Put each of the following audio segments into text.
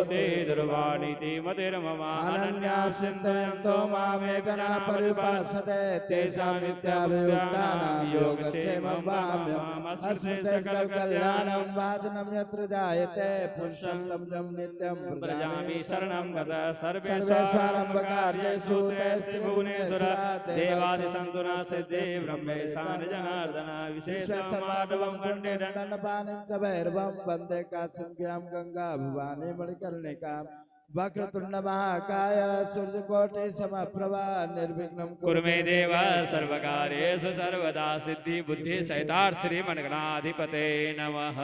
ते दुर्वाणीति मतिर्मम अनन्या चिन्तयन्तो मामेतना परिभाषते तेषां नित्याभियुक्तानां योगक्षेमं वाम्यहम् अस्मृते सकलकल्याणं वाचनं यत्र जायते पुरुषं तं नित्यं व्रजामि शरणं गतः सर्वेष्वारम्भकार्येषु भुवनेश्वर देवादिसन्तुना सिद्धे ब्रह्मेशान जनार्दन विशेषमाधवं वन्दे दण्डपाणिं च भैरवं वन्दे काशीं गंगा भवानी मणिकर्णिकां वक्रतुण्ड महाकाय सूर्यकोटि समप्रभा निर्विघ्नं कुरु मे देव सर्वकार्येषु सर्वदा सिद्धि बुद्धि सहितार्थ श्रीमन्गणाधिपते नमः।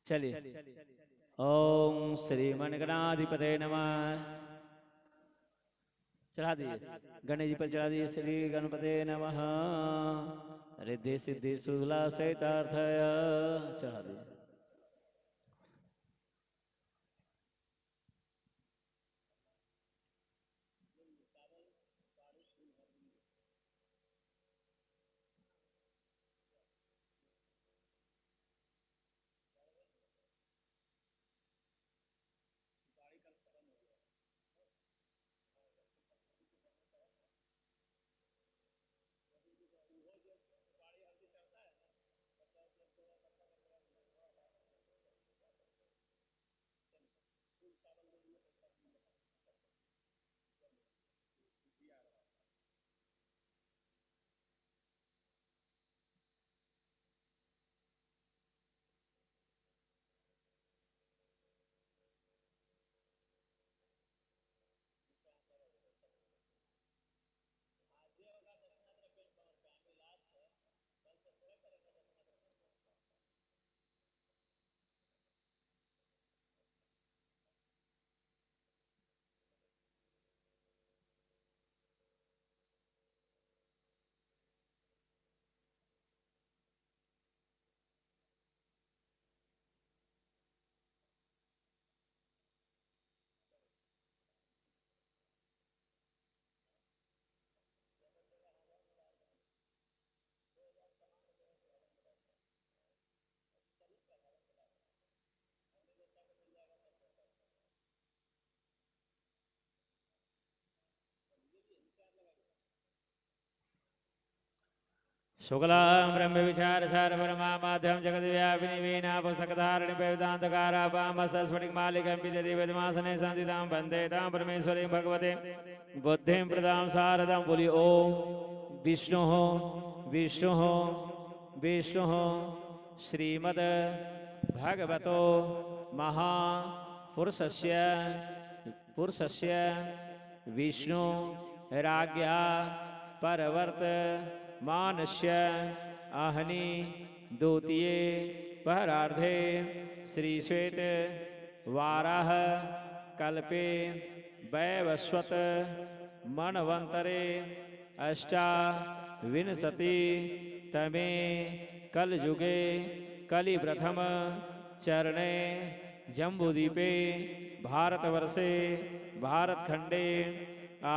चलिए ओम श्री मनगणाधिपते नमः। चढ़ा दिए गणेश जी पर चढ़ा दिए श्री गणपते नमः। रिद्धि सिद्धि सुला सहितार्थय चढ़ा दिए। शुक्लां ब्रह्म विचार सार परमा माध्यम जगद व्यापिनी वीणा पुस्तकधारिणी वेदांतकारापामस्फटिक मालिकं विदधि वेदमासने संस्थितां वन्दे तां परमेश्वरीं भगवते बुद्धिं प्रदां शारदां बोली ओम विष्णुः विष्णुः विष्णुः श्रीमद् भगवतो महापुरुषस्य विष्णु राज्ञा परवर्त मानस्य आहनि द्वितीये पहरार्धे श्री श्वेत वाराह कल्पे वैवस्वत मनवंतरे अष्टाविंशति तमे कलयुगे कलि प्रथम चरणे जम्बूद्वीपे भारतवर्षे भारतखंडे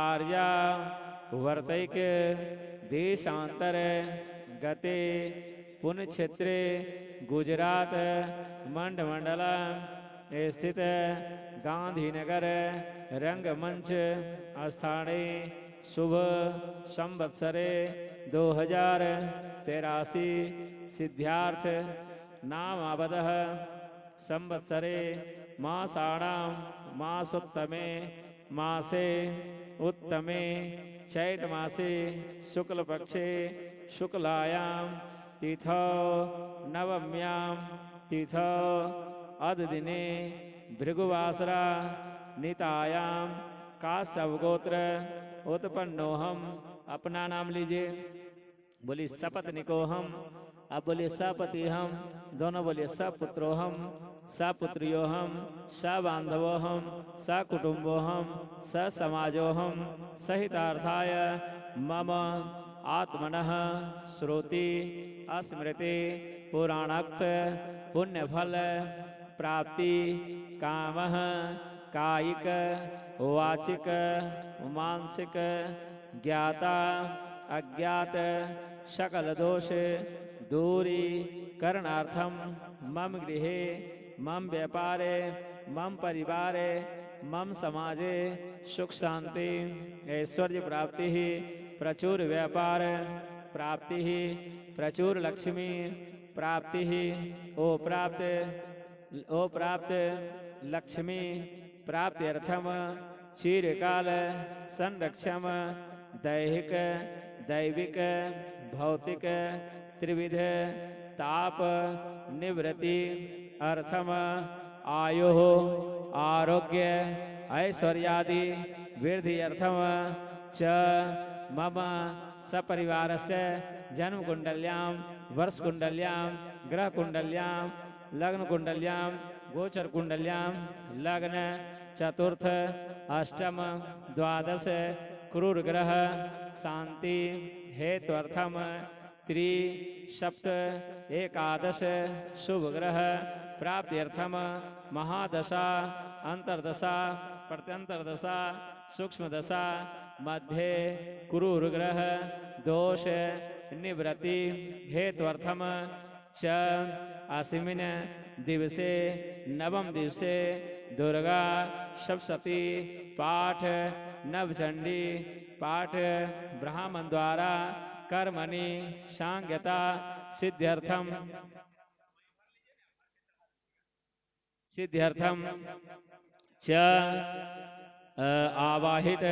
आर्या वर्तैक देशांतर गते पुण्यक्षेत्रे गुजरात मंडल स्थित गांधीनगर रंगमंच स्थाने शुभ संवत्सरे 2083 सिद्ध्यार्थ नामावदः संवत्सरे मासाणां मासोत्तमे मासे उत्तमे चैत मासे शुक्ल पक्षे शुक्लायां तिथौ नवम्यां तिथौ अददिने भृगुवासरा नितायाम काश्यप गोत्र उत्पन्नो हम। अपना नाम लीजिए। बोली सपत्निको हम। अब बोलिए सपति हम। दोनों बोलिए सपुत्रो हम, सपुत्रियो हम, सबांधवो हम, सकुटुंबो हम, ससमाजो हम, सहितार्थाय मम आत्मनः श्रुति स्मृति पुराणोक्त पुण्यफल प्राप्ति कामः कायिक वाचिक मानसिक ज्ञाता अज्ञात सकल दोष दूरी करणार्थम मम गृहे मम व्यापारे मम परिवारे मम समाजे सुख शांति ऐश्वर्य प्राप्ति ही प्रचुर व्यापार प्राप्ति ही प्रचुर लक्ष्मी प्राप्ति ही ओ प्राप्त लक्ष्मी प्राप्ति अर्थम चिरकाल संरक्षम दैहिक दैविक भौतिक त्रिविध ताप निवृत्ति अर्थम आयु आरोग्य ऐश्वर्यादि वृद्धि अर्थम च मम सपरिवारस्य जन्म कुंडल्यां वर्ष कुंडल्यां ग्रह कुंडल्यां लग्न कुंडल्यां गोचर कुंडल्यां लग्न चतुर्थ अष्टम द्वादश क्रूर ग्रह शांति हेत्वर्थम त्रि सप्त एकादश शुभ ग्रह प्राप्त्यर्थम महादशा अंतर्दशा प्रत्यंतरदशा सूक्ष्म दशा मध्य क्रूर ग्रह दोष निवृत्ति हेत्वर्थम च अस्मिन् दिवसे नवम दिवसे दुर्गा सप्तशती पाठ नवचंडी पाठ ब्राह्मण द्वारा कर्मणि सांग्यता सिद्ध्यर्थम च आवाहित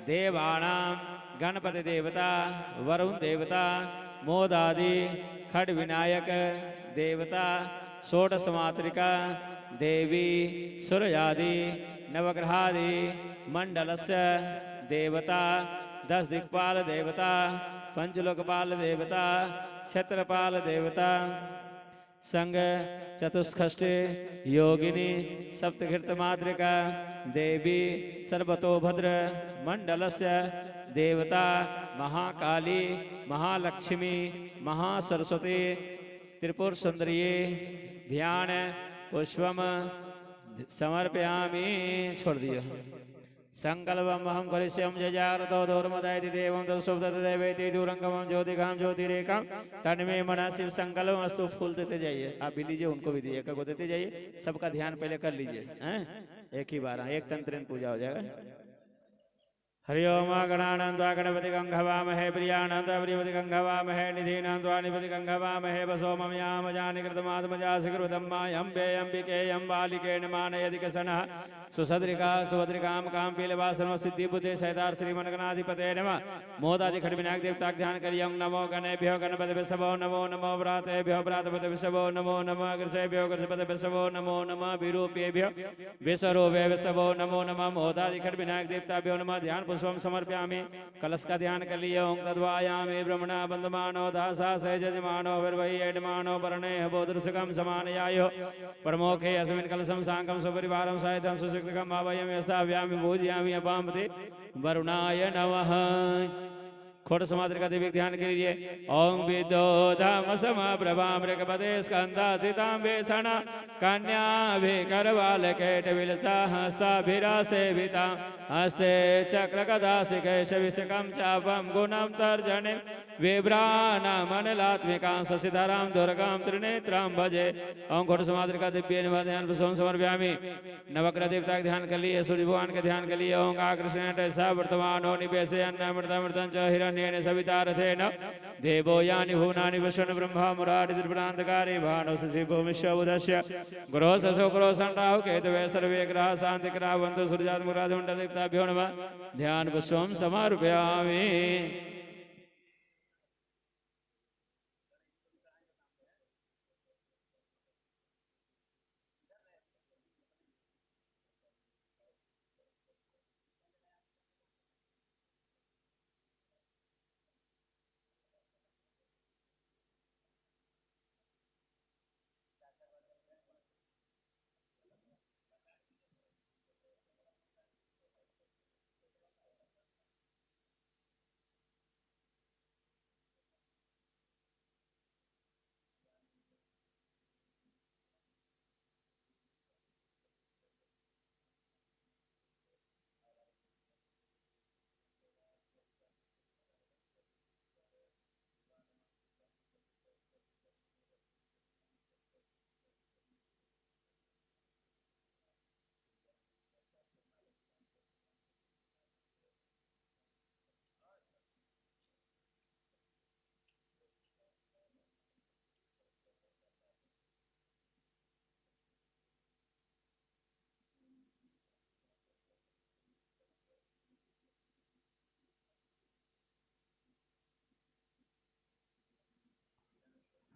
देवानां गणपति देवता वरुण देवता मोदादि खड विनायक देवता षोडश मातृका देवी सूर्यादि नवग्रहादि मंडलस्य देवता 10 दिक्पाल देवता पंचलोकपाल देवता क्षेत्रपाल देवता संग चतुष्षष्टि योगिनी सप्तघृत मातृका देवी सर्वतोभद्र मंडलस्य देवता महाकाली महालक्ष्मी महासरस्वती त्रिपुर सुंदरी ध्यान पुष्पम समर्पयामि। छोड़ दिया संकल्पम अहम करिष्यम जजारतो दोर्मदायति देवं तत्सुब्धदेवेति दूरंगमं ज्योतिकां ज्योतिरेकं तन्मे मना शिव संकल्पम अस्तु। फूल देते जाइए, आप भी लीजिए, उनको भी दिए, को देते जाइए। सबका ध्यान पहले कर लीजिए हैं, एक ही बार एक तंत्रेण पूजा हो जाएगा। हरि ओम गणानंदा गणपति गंघवामहे प्रियानंद प्रियपति गंघवामहे निधीनांद्वा निपति गंघवामहे वसो मम याम जानि कृतमात्मजासिकृतम्मायम्बे अम्बिके अम्बालिके नमानयदिकसनः सुसद्रिका सुभद्रिकां कां पीलवासनो सिद्धि बुद्धि सहितार श्रीमन्गणाधिपते नमः। मोदादि खड विनायक देवता ध्यान करियं नमो गणेभ्यो गणपति विषभो नमो नमो व्रातेभ्यो व्रातपति विषभो नमो नमः कृषेभ्यो कृषपति विषभो नमो नमः विरूपेभ्यो विश्वरूपे विषभो नमो नमः। मोदादि खड विनायक देवताभ्यो नमः। ध्यान पुष्पम समर्पयामि। कलश का ध्यान कर लिये। ओं तद्वायामि ब्रह्मणा बंधमानो दासा सहजमानो विर्वहि एडमानो वर्णे बोधृसुकम समानयायो प्रमोखे अस्मिन् कलशम सांकम सुपरिवारम सहितं सुशिक्षकम आवायम यस्ताव्यामि पूजयामि अपामते वरुणाय नमः। खोट समात्र का दिव्य ध्यान के लिए ओम विदो धाम समप्रभामृगपते स्कंदासितांबेषण कन्या करवाल केट विलता हस्ताभिरासेविता हस्ते चक्र कदा शिकेशविशकम चापम गुणम तर्जने विभ्राणमनलात्मिकां शशिधरां दुर्गां त्रिनेत्रां भजे। ओम खोट समात्र का दिव्य ध्यान समर्पयामि। नवग्रह देवता का ध्यान कर लिए, सूर्य भगवान का ध्यान कर लिए। ओम आकृष्ण स वर्तमानो निवेशे अन्नमृतमृतं च हिरण्येन सविता रथेन देवो यानि भुवनानि वसन् ब्रह्मा मुरारि त्रिपुरान्धकारे भानो शशि भूमिश्च उदस्य गुरो ससो गुरो संराहु केतवे सर्वे ग्रहा शान्तिकरावन्तु सूर्यात्मराजमण्डलदेवताभ्यो नमः। ध्यान पुष्पं समर्पयामि।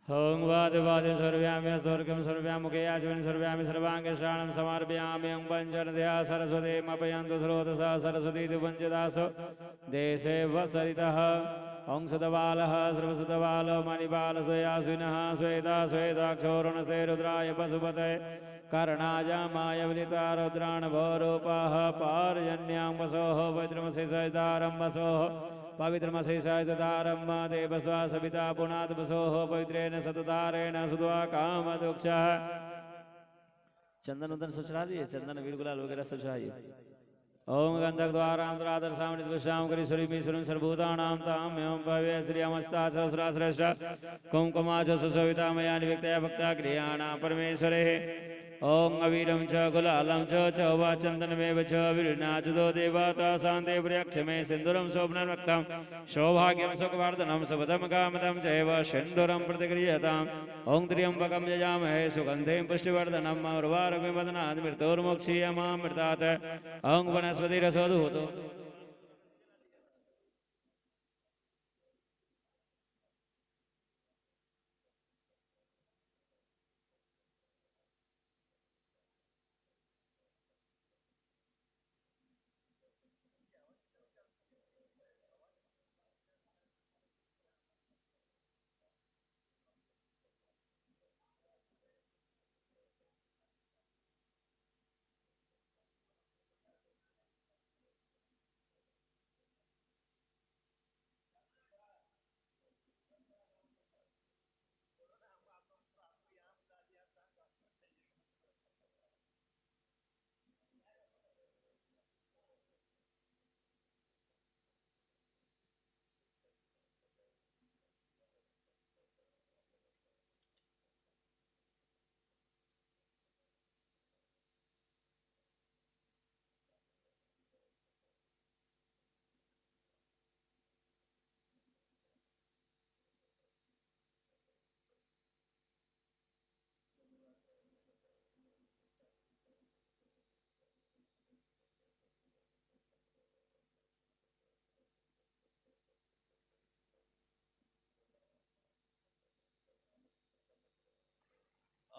ओं वादिवादि सर्व्यामि स्वर्गं सर्व्यां मुखे आचमन सर्व्यामि सर्वांगे श्राणं समर्पयामि ओं पंचनदया सरस्वती मपयन्तु स्रोतसा सरस्वती पञ्चदासो देशे वसरितः ओं सदबालः सर्वसदबालो मणिपालसयासिनः श्वेता श्वेताक्षोरुणसे रुद्राय पशुपते कर्णाजामाय विलिता रुद्राणभोरूपाः पार्जन्यां वसोः वैद्रमसि सहितारं वसोः पवित्रमशेषायतारं देवस्वा सविता पुनात् वसोः पवित्रेण सततारेण सुद्वा कामदुक्षः। चंदन उदन सब चढ़ा दिए, चंदन वीर गुलाल वगैरह सब चढ़ाइए। ओम गंधक द्वारां द्रादर सामनित विश्राम करी सुरीमीश्वरं सर्वभूतानां ताम एवं भव्य श्रियमस्ता सहस्राश्रेष्ठ कुंकुमा च सुशोभिता मया निविक्तया भक्ता क्रियाणां परमेश्वरे। ओं अवीरं च गुलालं च वा चन्दनमेव च विरुणा च दो देवता शान्ते प्रियक्षमे सिन्दूरं शोभनं रक्तं सौभाग्यं सुखवर्धनं सुपदं कामदं चैव सिन्दूरं प्रतिगृह्यताम्। ओं त्र्यम्बकं यजामहे सुगन्धिं पुष्टिवर्धनम् उर्वारुकमिवदनात् मृत्योर्मुक्षीयमामृतात्। ओं वनस्पतिरसोऽधूतो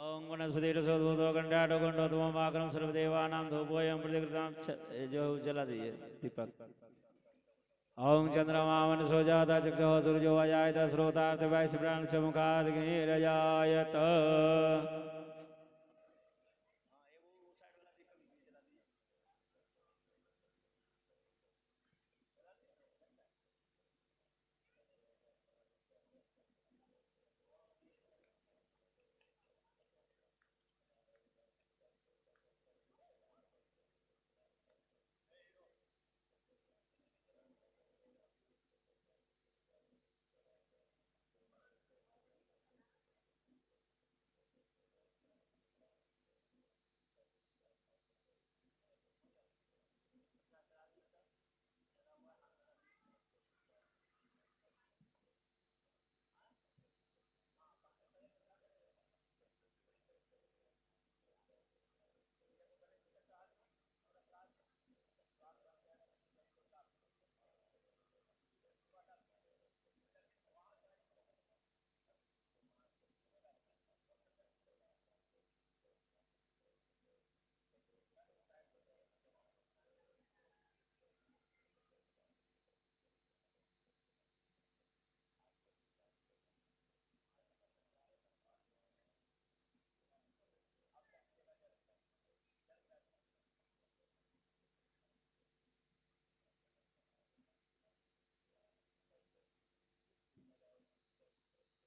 ओं वनस्पतिरसोऽधूतो गण्डाढ्यो गण्डोत्तममाकरं सर्वदेवानां धूपोऽयं प्रतिकृतां जो जला दिए दीपक। ओं चंद्रमा मनसो जाता चक्षुः सूर्यो अजायत श्रोतार्थ वैश्य प्राण च मुखादग्निरजायत।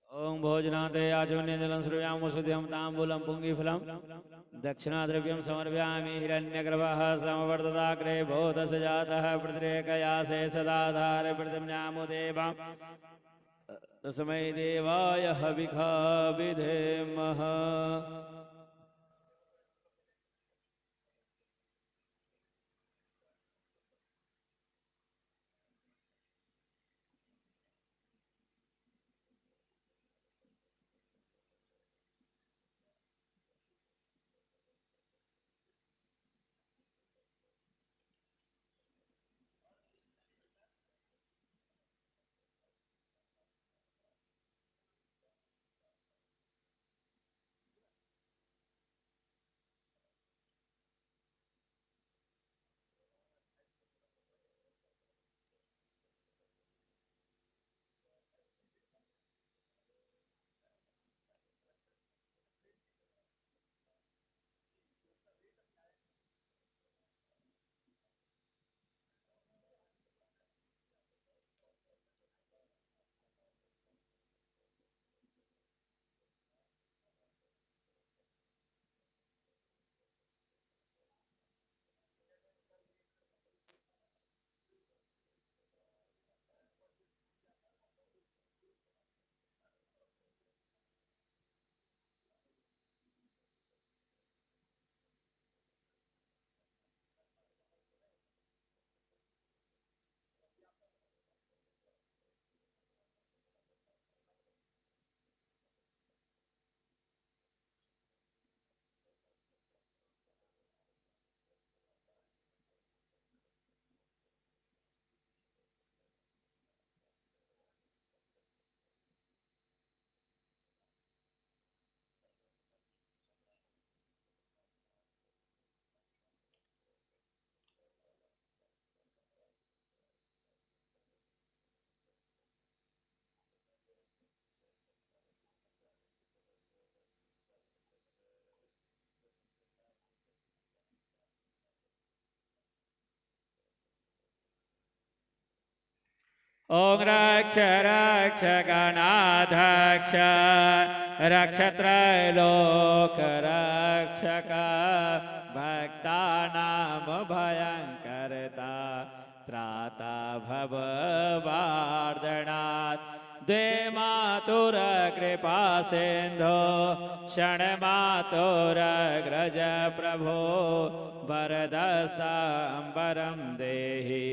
ओं भोजनाते आचमन्यजलं श्रुयामो सुध्यं ताम्बूलं पुङ्गिफलं दक्षिणाद्रव्यं समर्पयामि। हिरण्यगर्भः समवर्तदाग्रे बोधसजातः प्रतिरेकयासे सदाधार प्रतिम्नामो देवां तस्मै देवाय हविखा विधेमः। ओं रक्ष रक्ष गणाध्यक्ष रक्षत्रैलोक रक्षक भक्तानां भयंकरता त्राता भव वार्दनात् द्वे मातुर कृपा सिंधो क्षणमातुरग्रज प्रभो वरदस्तांबरं देहि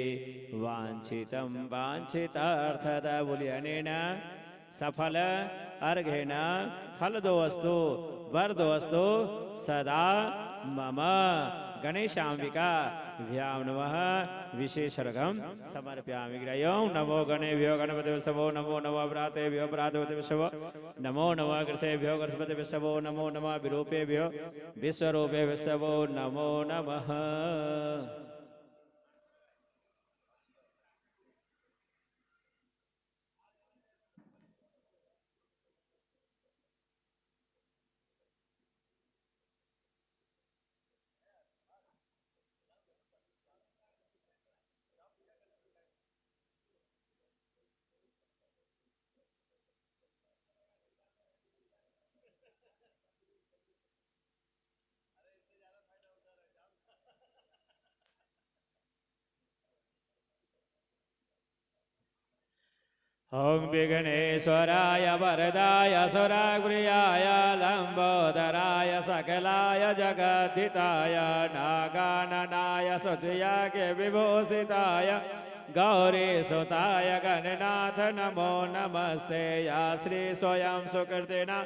वांछितं वांछितार्थद बोलिए अनेन सफल अर्घेन फलदोऽस्तु वरदोऽस्तु सदा मम गणेशाम्बिका भ्यां नमः विशेषर्घं समर्पयामि गिरयो नमो गणेभ्यो गणपतिभ्यो नमो नमः व्रातेभ्यो व्रातपतिभ्यो नमो नमः कृषेभ्यो कृषपतिभ्यो नमो नमः विरूपेभ्यो विश्वरूपेभ्यो नमो नमः। ओं विघ्नेश्वराय वरदाय सुरप्रियाय लंबोदराय सकलाय जगद्धिताय नागाननाय शुचियाय विभूषिताय गौरीसुताय गणनाथ नमो नमस्ते या श्री स्वयं सुकृतिना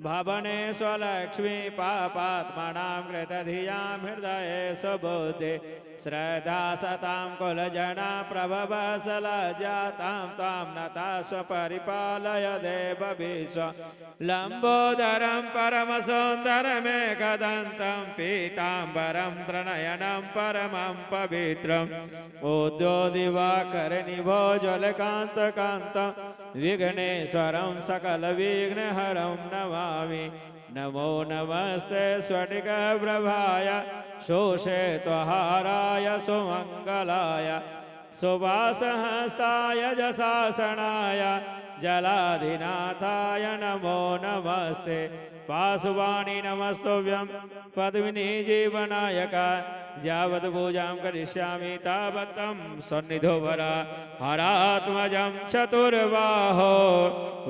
भवने स्वलक्ष्मी पापात्मनां कृतधियां हृदये सुबुद्धि श्रद्धा सतां कुलजना प्रभवसलजातां तां नता स्वपरिपालय देव विश्व लंबोदरं परमसुन्दरमेकदन्तं पीताम्बरं त्रिनयनं परमं पवित्रम् उद्योदिवाकरनिभोज्वलकान्तकान्तं विघ्नेश्वरं सकलविघ्नहरं नमामि। नमो नमस्ते स्फटिकप्रभाय शोषेत्वहाराय सुमङ्गलाय सुवासहस्ताय जशासनाय जलाधिनाथाय नमो नमस्ते। पाशुवाणी नमस्तुभ्यं पद्मिनी जीवनायका यावत् पूजां करिष्यामि तावत् तं सन्निधो वरा हरात्मजं चतुर्बाहो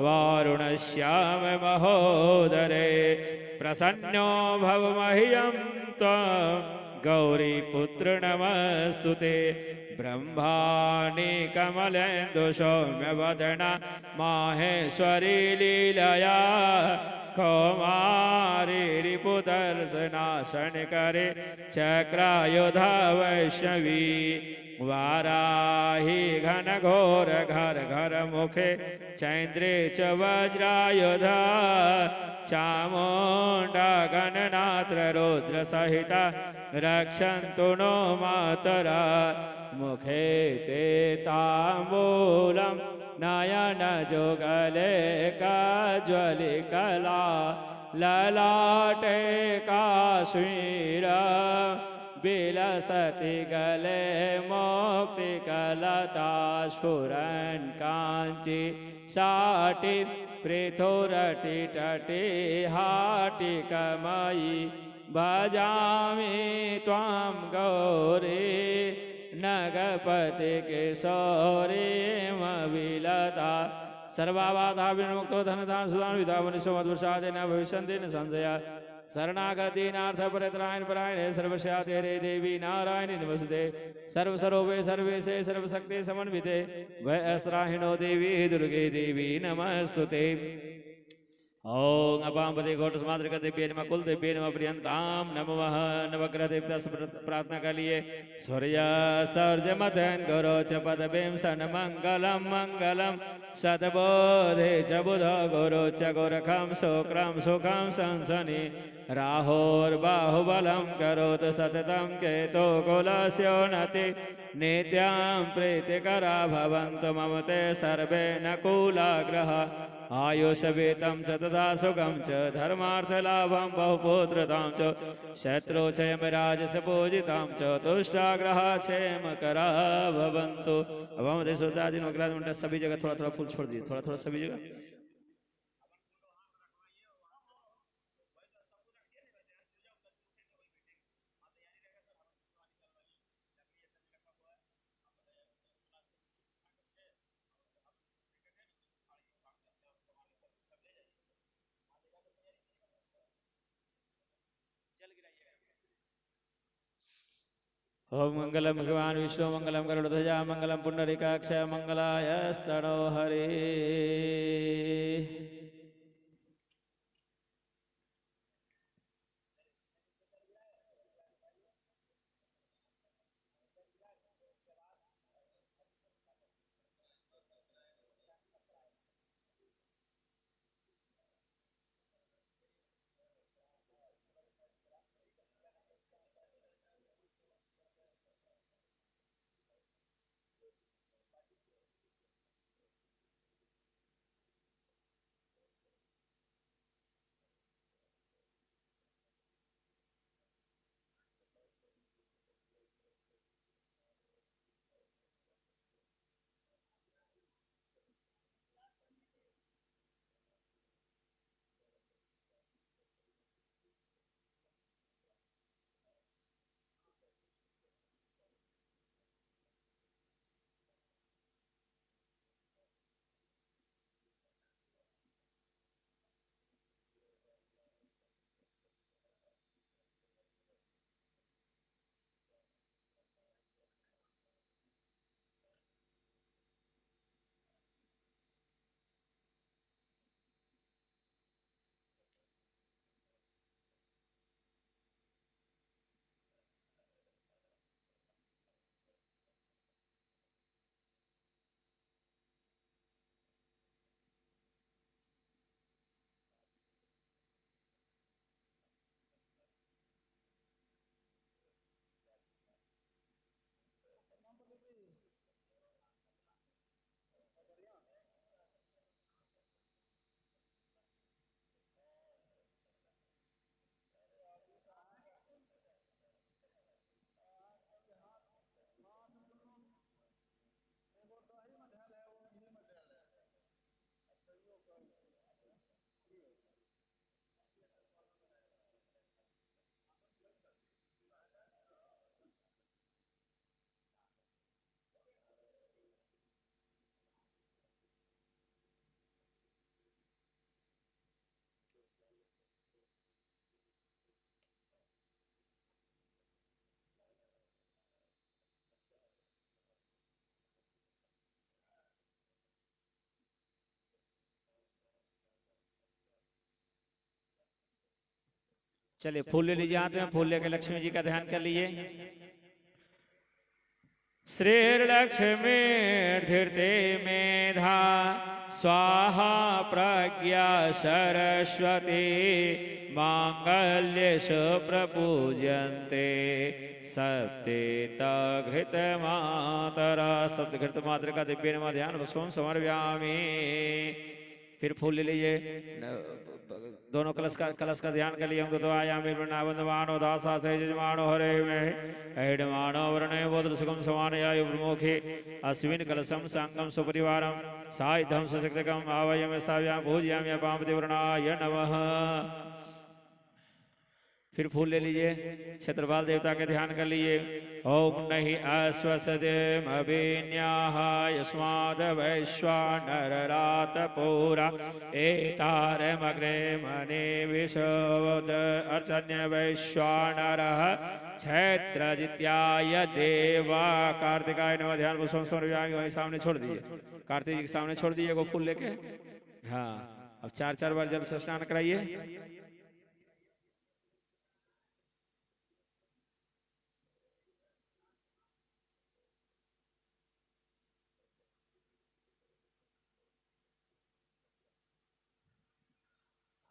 वारुणश्याम महोदरे प्रसन्नो भव मह्यं त्वं गौरीपुत्र नमस्तुते। ब्रह्माणि कमलेन्दु सौम्यवदना माहेश्वरी लीलया कौमारी रिपुदर्शनाशन करे चक्रायुधा वैष्णवी वाराही घन घोर घर घर मुखे चैन्द्रे च वज्रायुधा चामुण्डा गणनात्र रुद्र सहिता रक्षन्तु नो मातरा मुखे ते ताम्बूलं नयन जुगले काज्वलिकला ललाटे काश्मीरा विलसति गले मोक्तिकलता स्फुरन् काञ्ची शाटि पृथुरटि तटे हाटिकमयि भजामि त्वां गौरी नगपति किशोरीमविलता सर्वाबाधा विमुक्तो धनदान सुदान विधावनिशो मधुषादे न भविष्यन्ति न संशया शरणागतीनार्थ परित्रायण परायणे सर्वस्याते रे देवी नारायणी नमस्ते सर्वस्वरूपे सर्वेशे सर्वशक्ति समन्विते वयस्राहिणो देवी दुर्गे देवी नमस्तुते। ओं अपाम्पदे घोटस्माद्रिकदेव्ये नमः कुलदेव्ये नमः प्रियन्तां नमः नवग्रहदेवता प्रार्थना के लिए सूर्य सर्जमथन गुरो च पदवीं सन्मंगलम मंगलम सतबोधे च बुध गुरो च गोरखं शुक्रं सुखं संसनि राहोर्बाहुबलं करोतु सततं केतो कुलस्योन्नति नित्यां प्रीतिकरा भवन्तु मम ते सर्वे नकुलाग्रह आयुषवेतं च तथा सुखं च धर्मार्थलाभं बहुपुत्रतां च शत्रुक्षयमराजसपूजितां च तुष्टाग्रह क्षेमकरा भवन्तु। अब हम देशोदादीन वगैरह उनका सभी जगह थोड़ा थोड़ा फूल छोड़ दिए, थोड़ा थोड़ा सभी जगह। ओम मंगलम भगवान विष्णु मंगलम गरुड़ध्वजा मंगलम पुंडरीकाक्ष मंगलाय स्तनो हरे। चलिए फूल ले लीजिए हाथ में, फूल लेकर लक्ष्मी जी का ध्यान कर लीजिए। श्रीर्लक्ष्मी धीर्ते मेधा स्वाहा प्रज्ञा सरस्वती मांगल्येषु प्रपूज्यन्ते सप्तेता घृत मातरा। सप्त घृत मात्र का दिव्य नमः ध्यान पुष्पं समर्पयामि। फिर फूल ले लीजिए, दोनों कलश का ध्यान कर लिए। हम तो आयामी वृंदावंदमानो दासा से जजमानो हरे में ऐडमानो वर्णे बोधल सुगम समानयाय प्रमुखे अस्मिन् कलशम सांगम सुपरिवारम सायुधम सशक्तकम आवयम स्थाव्याम पूज्यामि पामति वर्णाय नमः। फिर फूल ले लीजिए, क्षेत्रपाल देवता के ध्यान कर लीजिए। ओम नहि अस्वसदेम अभिन्याः यस्माद् वैश्वानररात पुरा एतारमग्रे मने विशोद अर्चन्य वैश्वानरः क्षेत्रजित्याय देवा। कार्तिकाय नमः ध्यान पुष्पं समर्पयामि। वही सामने छोड़ दीजिए, कार्तिक जी के सामने छोड़ दीजिए वो फूल लेके। हाँ, अब 4 बार जल से स्नान कराइए।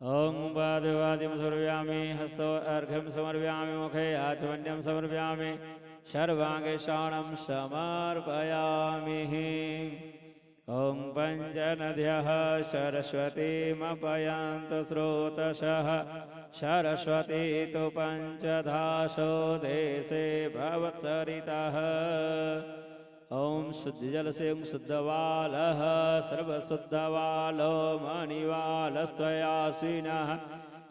ओम पादवाद्यं समर्पयामि, हस्तो अर्घ्यं समर्पयामि, मुखे आचमन्यं समर्पयामि, सर्वांगे शरणं समर्पयामि। ॐ पञ्चनद्यः सरस्वतीमपयन्तु स्रोतसः सरस्वती तु पञ्चधासो देशे भवत्सरितः। ॐ शुद्धजल से शुद्धवालः सर्वशुद्धवालो मणिवालस्त्वयासीनः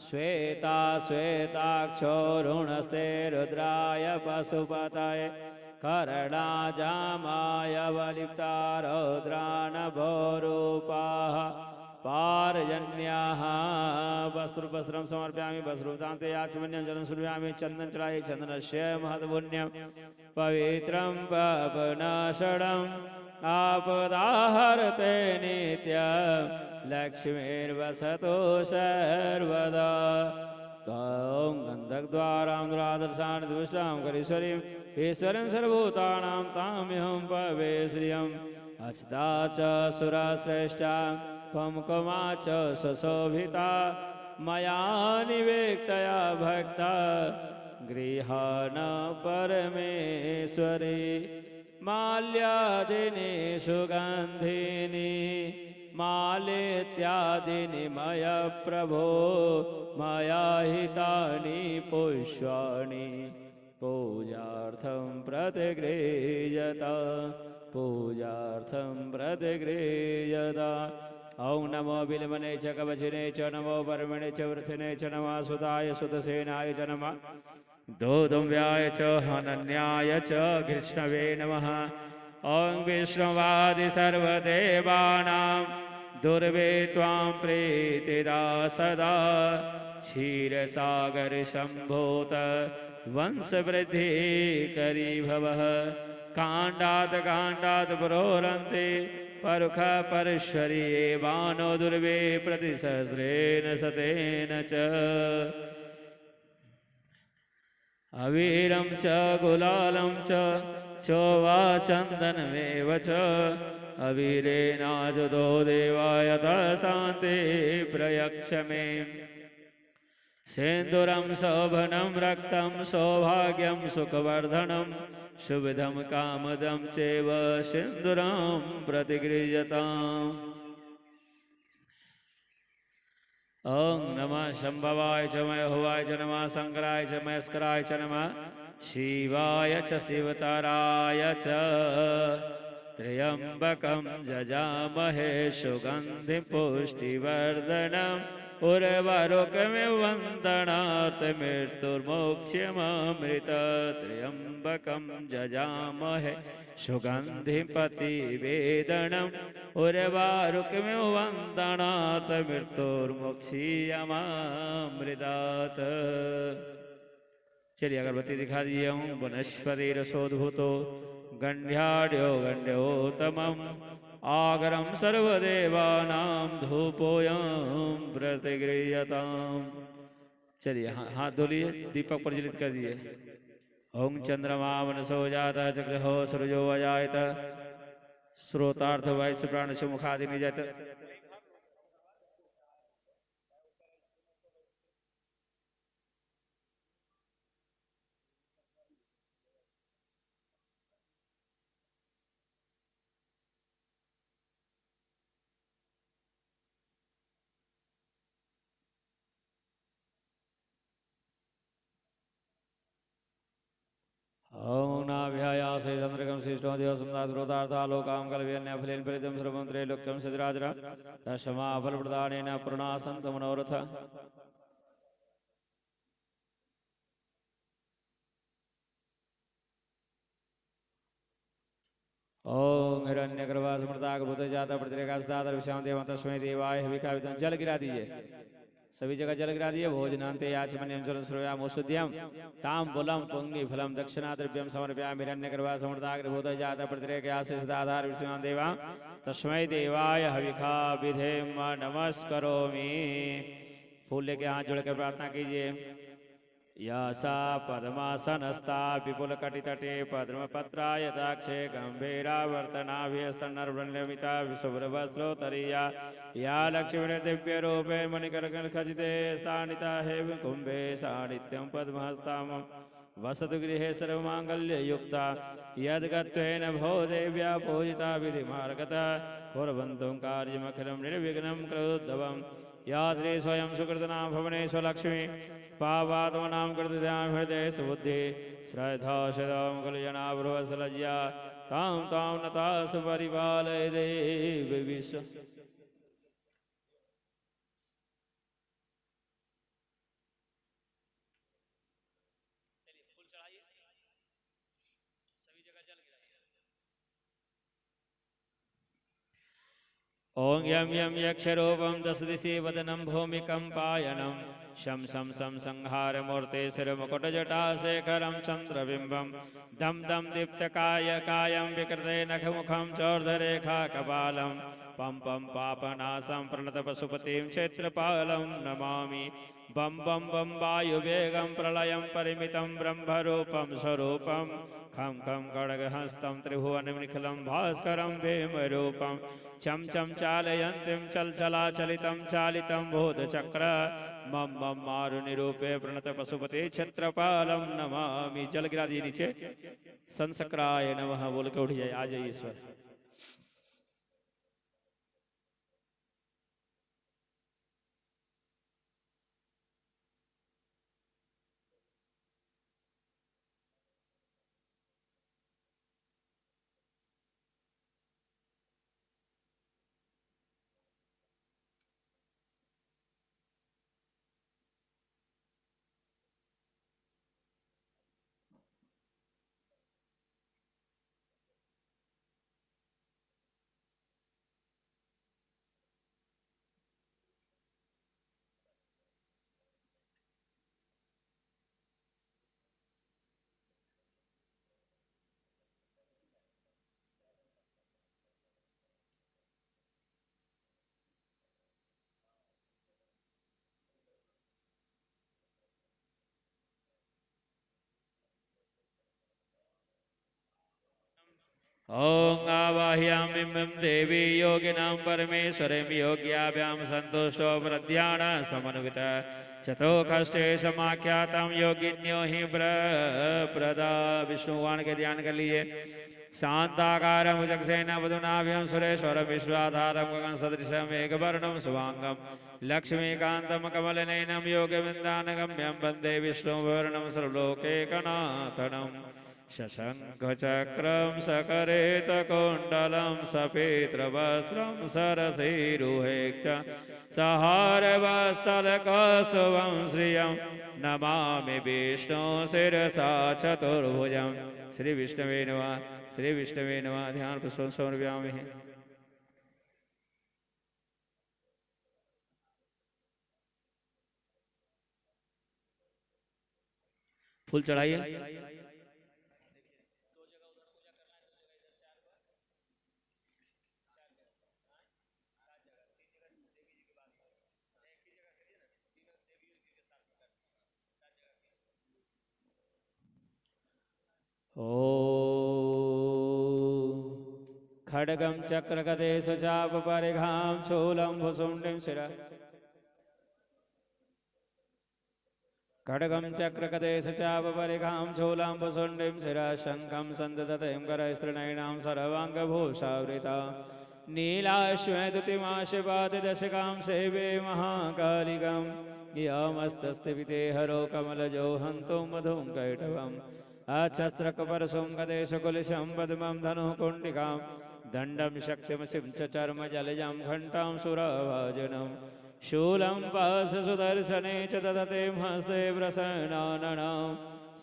श्वेता श्वेताक्षो ऋणस्ते रुद्राय पशुपतये करणाजामाय वलिप्ता रौद्रानभोरूपाः पारजन्याः। वस्त्रं समर्पयामि वस्त्रं याचमन्यं जलं समर्पयामि चन्दनं चढ़ाये चन्दनस्य महत्पुण्यं पवित्रं पापनाशनं आपदाहरते नित्यं लक्ष्मीर्वसतु सर्वदा। ॐ गन्धद्वारां दुरादर्शान् दुष्टां करीश्वरीं ईश्वरीं सर्वभूतानां ताम्यहं पवे श्रियम् अच्युता च सुराश्रेष्ठा कुमकुमा च सुशोभिता मया निवेक्तया भक्ता गृहाण परमेश्वरी माल्यादिनी सुगन्धिनी मालेत्यादिनी मया प्रभो मया हितानि पुष्पाणि पूजार्थं प्रतिगृह्यता पूजार्थं प्रतिगृह्यता। ॐ नमो बिल्वने च कवचिने च नमो वर्मणे च वृथिने च नमः सुताय सुतसेनाय च नमः दोदुम्याय च हनन्याय च कृष्णवे नमः। ॐ विष्णुवादि सर्वदेवानां दुर्वे त्वां प्रीतिदा सदा क्षीरसागर सम्भूत वंशवृद्धि करी भवः काण्डात् काण्डात् प्रोरन्ते परुख परश्वरी वानो दुर्वे प्रतिसहस्रेण शतेन च अवीरं च गुलालं च चोवा चन्दनमेव च अवीरेणाजुतो देवाय शान्ति प्रयक्ष मे सिन्दूरं शोभनं रक्तं सौभाग्यं सुखवर्धनं शुभदं कामदं चैव सिन्दूरं प्रतिगृह्यताम्। ॐ नमः शम्भवाय च मयोहुवाय च नमः शङ्कराय च महेश्वराय च नमः शिवाय च शिवतराय च त्र्यम्बकं जजामहे सुगन्धिं पुष्टिवर्धनम् उर्वारुकमिव वन्दनात् मृत्युर्मोक्ष्यममृत त्र्यम्बकं जजामहे सुगन्धिं प्रतिवेदनम् उर्वारुकमिव वन्दनात् मृत्युर्मोक्ष्यममृतात्। चलिए अगरबत्ती दिखा दिए हूँ। वनस्पति रसोद्भूतो गण्ड्याढ्यो गण्ड्योतमम् आगरं सर्वदेवानां धूपोऽयं प्रतिगृह्यताम्। चलिए हाथ धोलिए दीपक प्रज्वलित कर दिए। ओं चंद्रमा मनसो जाता चक्षुः सूर्यो अजायत श्रोतार्थ वायु प्राण से मुखादि निजत। ओं नाभ्यायासे चंद्रकं शिष्टो देवसुमदाश्रोतार्था लोकां कल्पयन्य फलेन परिदं सर्वं त्रैलोक्यं सचराचरं तस्मा फलप्रदानेन पूर्णा सन्तु मनोरथ। ओं हिरण्यगर्भा समृतागभूत जाता प्रतिरेकास्तादर विश्राम देवं तस्मै देवाय हविकावितं। जल गिरा दीजिए, सभी जगह जल गिरा दिए। भोजनान्ते याचमन्यं जलं श्रूयामोषुध्यं ताम्बूलं पुंगी फलं दक्षिणा द्रव्यं समर्पयामि। हिरण्यगर्भा समृतागभूत जाता प्रतिरेकास्तादर विश्राम देवं तस्मै देवाय हविका विधेम नमस्करोमि। फूल लेके हाथ जोड़कर प्रार्थना कीजिए। यासा पद्मासनस्था विपुलकटितटे पद्मपत्रायताक्षे गम्भीरावर्तनाभिस्तन्नर्वण्यमिता विशुभ्रवस्त्रोत्तरीया या लक्ष्मी दिव्यरूपे मणिकरखचिते स्थानिता हेम कुम्भे सा नित्यं पद्महस्तां वसतु गृहे सर्वमाङ्गल्ययुक्ता यद्गत्वेन भो देव्या पूजिता विधिमार्गता कुर्वन्तु कार्यमखिलं निर्विघ्नं कृतवं या श्री स्वयं सुकृतनां भुवनेश्वर लक्ष्मी पावात्मनां कृतदां हृदय सुबुद्धि श्रद्धा सदां कलयनाभ्रुवसलज्या तां तां नता सुपरिपालय देवी विश्व। ओं यम यम यक्षरूपं दशदिशि वदनं भूमिकम्पायनं शं शं शं संहारमूर्ते शिरमुकुटजटाशेखरं चन्द्रबिम्बं दं दं दीप्तकाय कायं विकृते नखमुखं चोर्धरेखा कपालं पं पं पापनाशं प्रणतपशुपतिं क्षेत्रपालं नमामि बं बं बं वायुवेगं प्रलयं परिमितं ब्रह्मरूपं स्वरूपं खं खं खड्गहस्तं त्रिभुवननिखिलं भास्करं भीमरूपं चम चम चालयन्तीं चलचलाचलितं चालितं भूतचक्र मम मम मारुनिरूपे प्रणत पशुपते क्षेत्रपालं नमामि। जल गिरा दिए नीचे। संसक्राय नमः बोल के उठ जाए। आ जाइए ईश्वर। ओं आवाह्यामि मम देवी योगिनां परमेश्वरीं योग्याभ्यां सन्तुष्टो प्रध्यान समन्वित चतुःखष्टे समाख्यातं योगिन्यो हि प्रदा। विष्णु भगवान के ध्यान कर लिए। शांताकारं भुजगसेन वदनाभ्यं सुरेश्वरं विश्वाधारं गगन सदृशं मेघवर्णं शुभांगं लक्ष्मीकान्तं कमलनयनं योगविन्दानगम्यं वन्दे विष्णुवर्णं सर्वलोकैकनाथनं शशङ्खचक्रं सकरेतकुण्डलं सफेद्वस्त्रं सरसीरुहे च सहारवस्तलकौस्तुभं श्रियं नमामि विष्णु शिरसा चतुर्भुजं। श्री विष्णवे नमः। श्री विष्णवे नमः। ध्यान पुष्पं समर्पयामि। फूल चढ़ाइए। खड्गं चक्रगदेश चापपरिघां शूलं भुसुण्डिं शिरः खड्गं चक्रगदेश चापपरिघां शूलं भुसुण्डिं शिरः शङ्खं सन्दधतीं करस्त्रिनयनां सर्वाङ्गभूषावृता नीलाश्वेदुतिमाशिपातिदशकां सेवे महाकालिकां यमस्तस्तिविते हरो कमलजो हन्तु मधुं कैटवम् अच्छस्त्रकपरशुं गदेशकुलिशं पद्मं धनुः कुण्डिकां दण्डं शक्तिमसिं च चर्मजलजं घण्टां सुरभाजनं शूलं पाशसुदर्शने च ददते हस्ते प्रसन्नाननां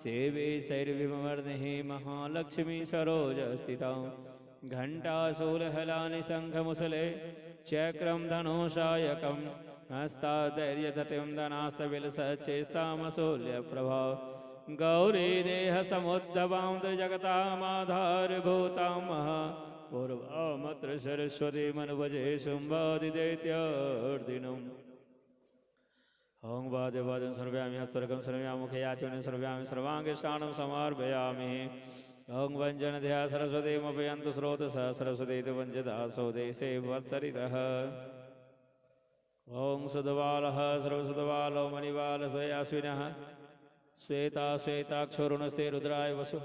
सेवे शैर्विमर्दिः महालक्ष्मी सरोजस्थितां घण्टाशूलहलानि शङ्खमुसले चक्रं धनुषायकं हस्ताधैर्यदतिं धनास्तविलसच्चेष्टामसूल्यप्रभा गौरी देह समुद्धवां त्रिजगतामाधारभूतां महा पूर्वामत्र सरस्वती मनुभजे शुम्भादिदैत्यार्दिनम्। ओं वाद्यवादं सर्वयामि हस्तरकं सर्वयामि मुखे याचनं सर्वयामि सर्वाङ्गे स्नानं समर्पयामि। ओं वञ्जनध्या सरस्वतीमपयन्तु स्रोतसः सरस्वतीति वञ्जदासो देशे वत्सरितः। ओं सुधबालः सर्वसुधबालो मणिबालसयास्विनः श्वेता श्वेताक्षरुणस्य रुद्राय वसु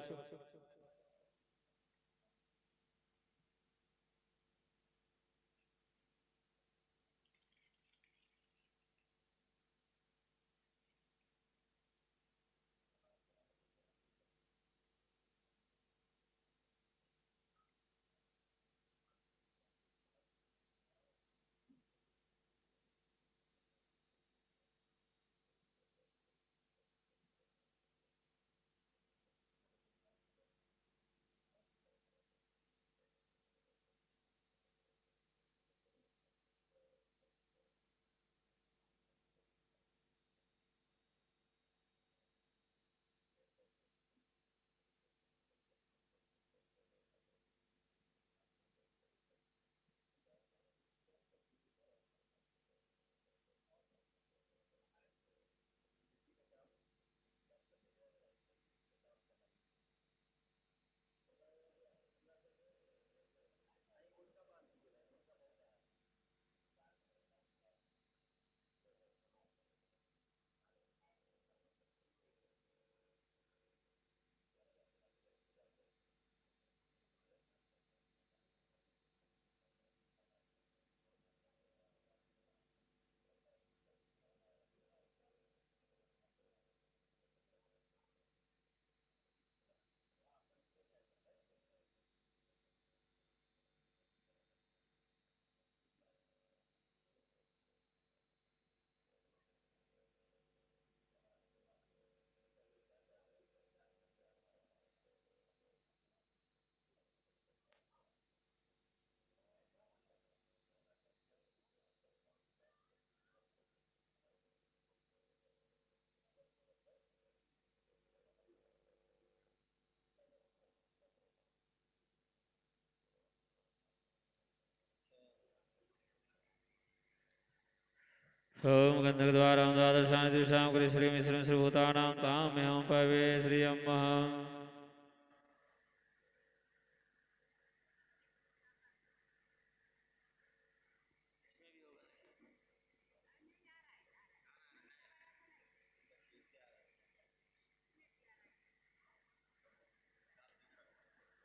ओम गंधकद्वारां द्वादशानि दिशां कुरु श्रीं श्रीं श्रीभूतानां ताम्यहं पवे श्रियं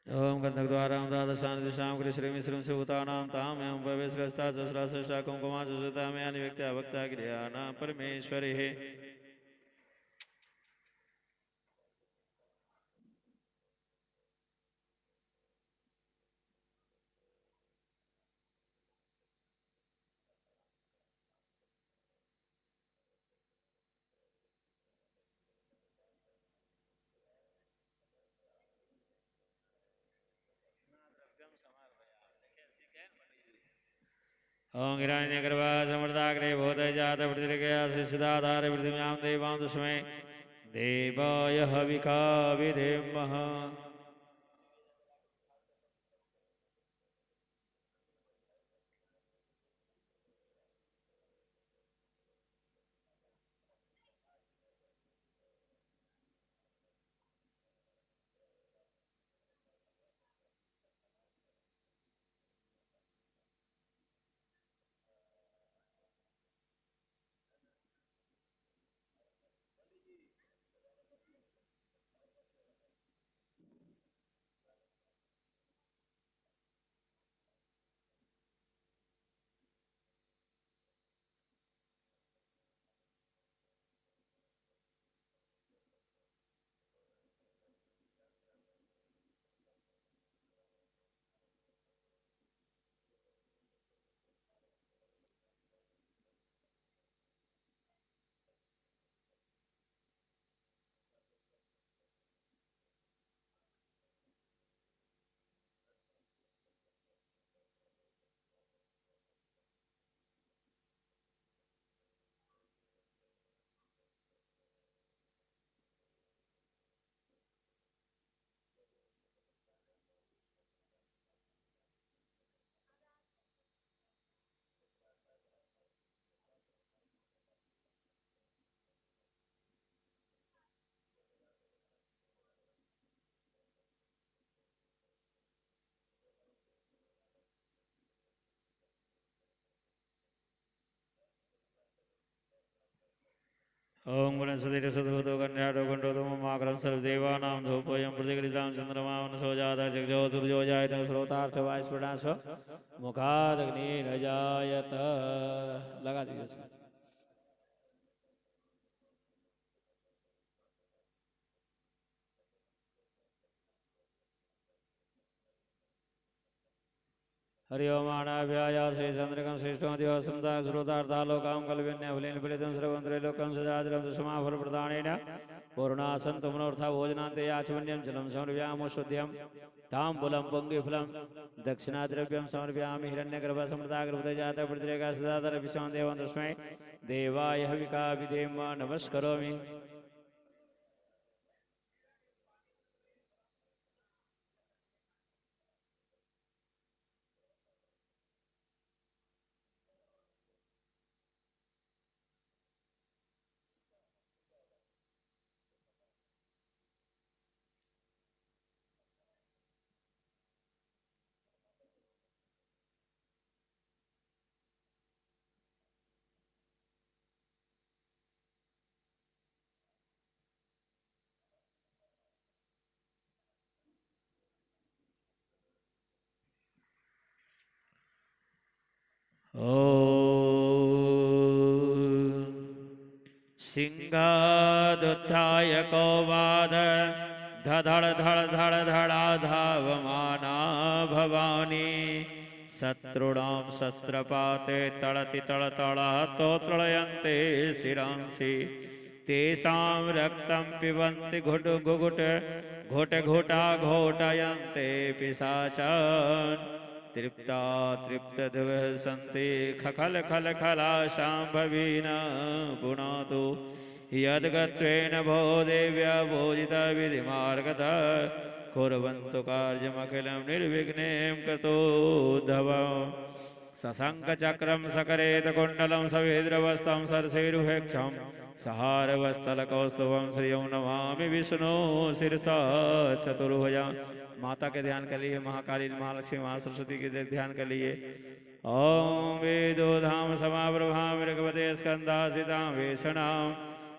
ओम गंधकद्वारां द्वादशानि दिशां कुरु श्रीं श्रीं श्रीभूतानां ताम्यहं पवे श्रेष्ठा सहस्रश्रेष्ठा कुंकुमा सुतामयानि व्यक्त्या भक्ता क्रियाणां परमेश्वरिः ओम हिरण्यगर्भा समृद्धाग्रे बोधजात प्रतिर्गया शिष्यदाधार पृथिव्यां देवां तस्मै देवाय हविका विधेमः ओम वनस्पति सुधूतो कन्याटो कंठोतो ममाकरं सर्वदेवानां धूपोऽयं प्रतिगृहीतां चन्द्रमा मनसो जातः चक्षुः सूर्यो जायते श्रोतार्थवायस्फुटास्व मुखादग्नि न जायत। लगा दीजिए उसको। हरि ओम आनाभ्याय श्री चंद्रकं श्रेष्ठो दिवः समता श्रोतार्थालोकां कल्पन्या फलेन फलितं सर्वं त्रैलोक्यं सदाचलं दशमाफल प्रदानेन पूर्णासन्तो मनोर्था भोजनान्ते याचमन्यं जलं समर्पयामो शुद्ध्यं ताम्बूलं पुङ्गिफलं दक्षिणाद्रव्यं समर्पयामि हिरण्यगर्भः समृद्धागर्भजातः प्रतिरेखा सदाधर विश्वं देवं तस्मै देवाय हविका विधेम नमस्करोमि। सिंहादुत्थाय कौवाद धड़ धड़ धड़ धड़ा धावमाना भवानी शत्रूणां शस्त्रपाते तड़ति तड़तड़ा तोत्रयन्ते शिरांसि तेषां रक्तं पिबन्ति घुट घुघुट घोट घोटा घोटयन्ते पिशाचान् तृप्ता तृप्तदिवः सन्ति खखल खल खला शाम्भवीन पुनातु यद्गत्वेन भो देव्या भोजिता विधिमार्गतः कुर्वन्तु कार्यमखिलं निर्विघ्नं कृतोद्धवम् सशङ्खचक्रं सकरेतकुण्डलं सवेद्रवस्तं सरसेरुहेक्षं सहारवस्तलकौस्तुभं श्रियं नमामि विष्णु शिरसा चतुर्भुजा। माता के ध्यान के लिए महाकाली महालक्ष्मी महासरस्वती के ध्यान के लिए ओम वेदो धाम समाप्रभाम ऋग्वते स्कंदासितां वेषणां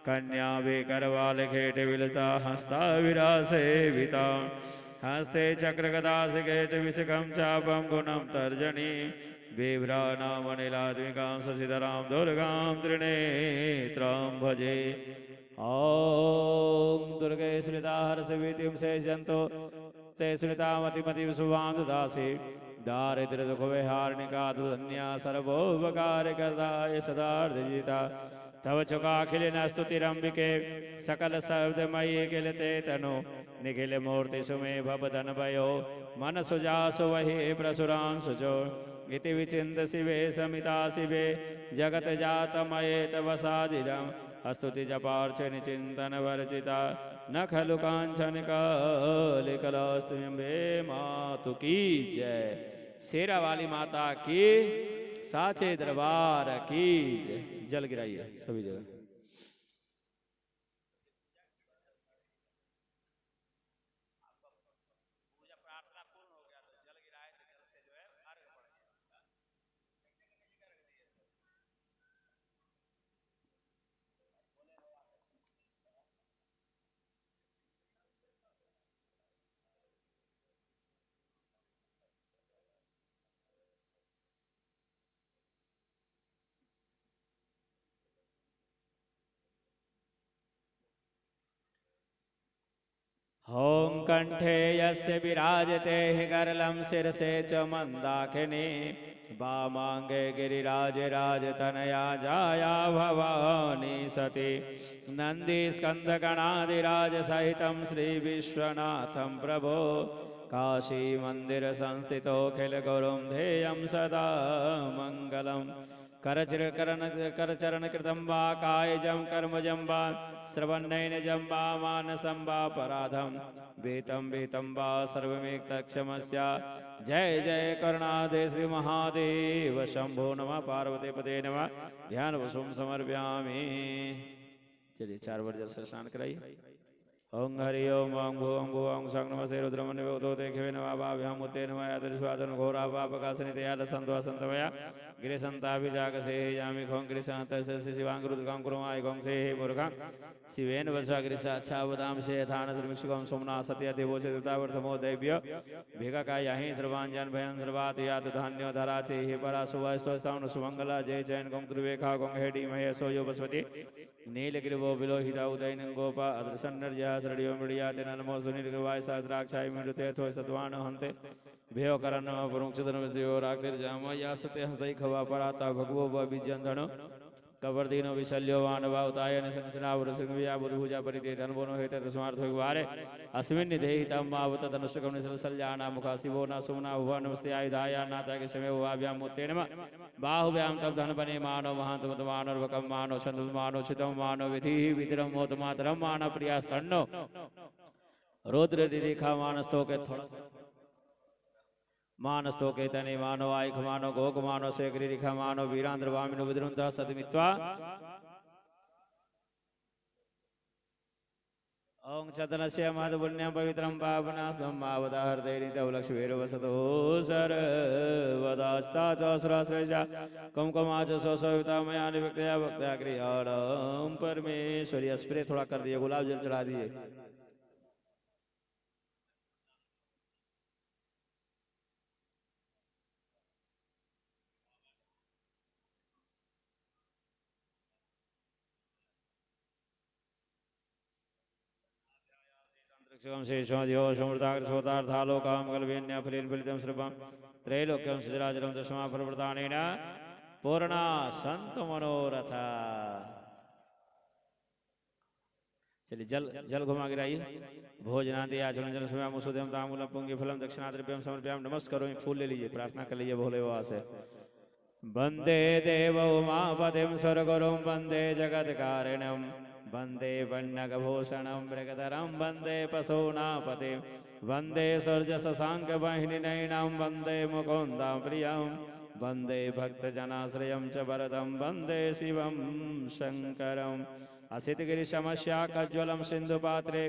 कन्या वे करवाल खेट विलता हस्ता विरासेविता हस्ते चक्रगदा सिकेट विशकं चापं गुणं तर्जनी बिभ्राणामनिलात्मिकां शशिधरां दुर्गां त्रिनेत्रां भजे। ओम दुर्गे स्मृता हर्षवीतिं शेषन्तो ते स्मृतामतिमति शुभां ददासि दारिद्र्य दुख विहारिणिका धन्या सर्वोपकारकर्ताय सदार्धजिता तव चुकाखिलिन स्तुतिरंबिके सकल शब्दमयी किलते तनु निखिल मूर्ति सुमे भवदन भयो मन सुजासु वही प्रसुरां सुजो इति विचिन्त शिवे समिता शिवे जगत जातमये तव साधिरम् स्तुति जपार्चन चिंतन वर्चिता न खलु कांचन कालिकलास्तुम्बे मातु की जय। शेरा वाली माता की साचे दरबार की जय। जल गिराइए सभी जगह। हों कंठे यस्य विराजते हिकरलं शिरसे च मंदाकिनी वामांगे गिरिराजराजतनया जाया भवानी सती नंदी स्कंदगणादिराज सहितं श्री विश्वनाथं प्रभो काशी मंदिर संस्थितो खिल गुरुं ध्येयं सदा मंगलम् करचरण कृतं वा कायजं कर्मजं वा श्रवणनयनजं वा मानसं वा पराधं वेतं वा सर्वमेतत्क्षमस्य जय जय करुणादे श्री महादेव शंभो नमः पार्वती पते नमः। ध्यान वसुम समर्पयामि। चलिए 4 बार जल से स्नान कराइए ओं हरि ओम ओं भुवं भुवं सं नमस्ते रुद्रमन्य भगवतो देखे नमः भाभ्याम मुते नमः यादृश्वादन घोरा पापकासनि तया दसंतो असंतमया गिरिसंताभिजागसे यामि खों गिरिसंतस्य शिवांगरुद्रकां कुर्माय खों से मुर्गां शिवेन वसा गिरिसाच्छावदां से थान श्रीमिक्षुकं सोमना सत्य देवो से देवतावर्धमो दैव्य भेगा याहि सर्वांजन भयं सर्वात यात धान्यो धरा चे हे परा सुवास्तवस्तावनु सुमंगला जय जैन गों त्रिवेखा गों हेडी महेशो यो बसवती नीलगिरिवो विलोहिता उदयनं गोपा अदृसन्नर्या सरडियो मिडिया तेन नमो सुनीलगिरिवाय सहस्राक्षाय मिडुते थो सद्वान हन्ते भयो करन पुरुक्षदन विजयो रागदिर जामा यासते हंसदै खवा पराता भगवो बिजंधनो कवर्दीनो विशल्यो वानवा उतायन संसनावर सिंहया बुधुजा परिते धनवनो हेते तस्मार्थ विवारे अस्मिन् निदेहितं मावत धनुष्कं निसलसल्याना मुखा शिवो न सुमना भुवन नमस्ते आयुधाया नाता के समय वाभ्याम मुत्ते नमः बाहुभ्याम तब धनपने मानो महांतमत मानो वकम मानो छंदस मानो चितम मानो विधि विद्रम मोत मातरम मानो प्रिया सन्नो रुद्र रेखा मानस्तो के थोड़ा मानस्तो के तने मानो आयख मानो गोक मानो शेखरी रेखा मानो वीरांद्र वामिनो विद्रुंता सतमित्वा ओं चतनस्य माधपुण्यं पवित्रं पावनास्तं मावदाहृदयनितौ लक्ष्मीर्वसतो सर्वदास्ता च सहस्रश्रेष्ठा कुमकुमा च सविता मया निभक्तया भक्त्या क्रियाणं परमेश्वरी स्प्रे थोड़ा कर दिए गुलाब जल चढ़ा दिए शेषो समृद्धाग्रसोतार्थालोकां कल्पेन्या फलेन फलितं सर्वं त्रैलोक्यं सचराचरं दशमा फलप्रदानेन पूर्णा संत मनोरथा। चलिए जल जल घुमा गिराइए भोजनादि आचरण जल सुव्याम सुदयम तामूलम पुंगी फलम दक्षिणाद्रव्यम समर्पयाम नमस्करो फूल ले लीजिए प्रार्थना कर लीजिए भोले बाबा से। वंदे देव उमापतिं स्वर्गुरुं वंदे जगत्कारिणं वंदे वन्नगभूषणं मृगधरं वंदे पशूनापतिं वंदे सूर्यशशाङ्कवाहिनीनयनं वंदे मुकुन्दं प्रियं वंदे भक्तजनाश्रयं च वरदं वंदे शिवं शङ्करम् असितगिरिशमस्याकज्ज्वलं सिन्धुपात्रे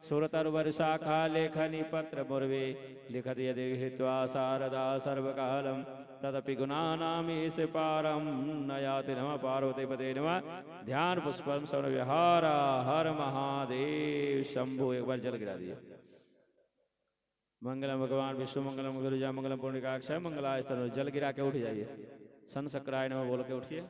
सुरतरुवर्षाखा लेखनी पत्रपूर्वे लिखति यदि हृत्वा शारदा सर्वकालं तदपि गुणानामीश पारं नयाति नमः पार्वतीपते नमः। ध्यान पुष्पम सवन विहार हर महादेव शंभु। एक बार जल गिरा दिए। मंगलम भगवान विष्णु मंगलम गुरुजा मंगलम पूर्णिकाक्षय मंगलाय स्तन। जल गिरा के उठ जाइए। सन सक्राय नमः बोल के उठिए।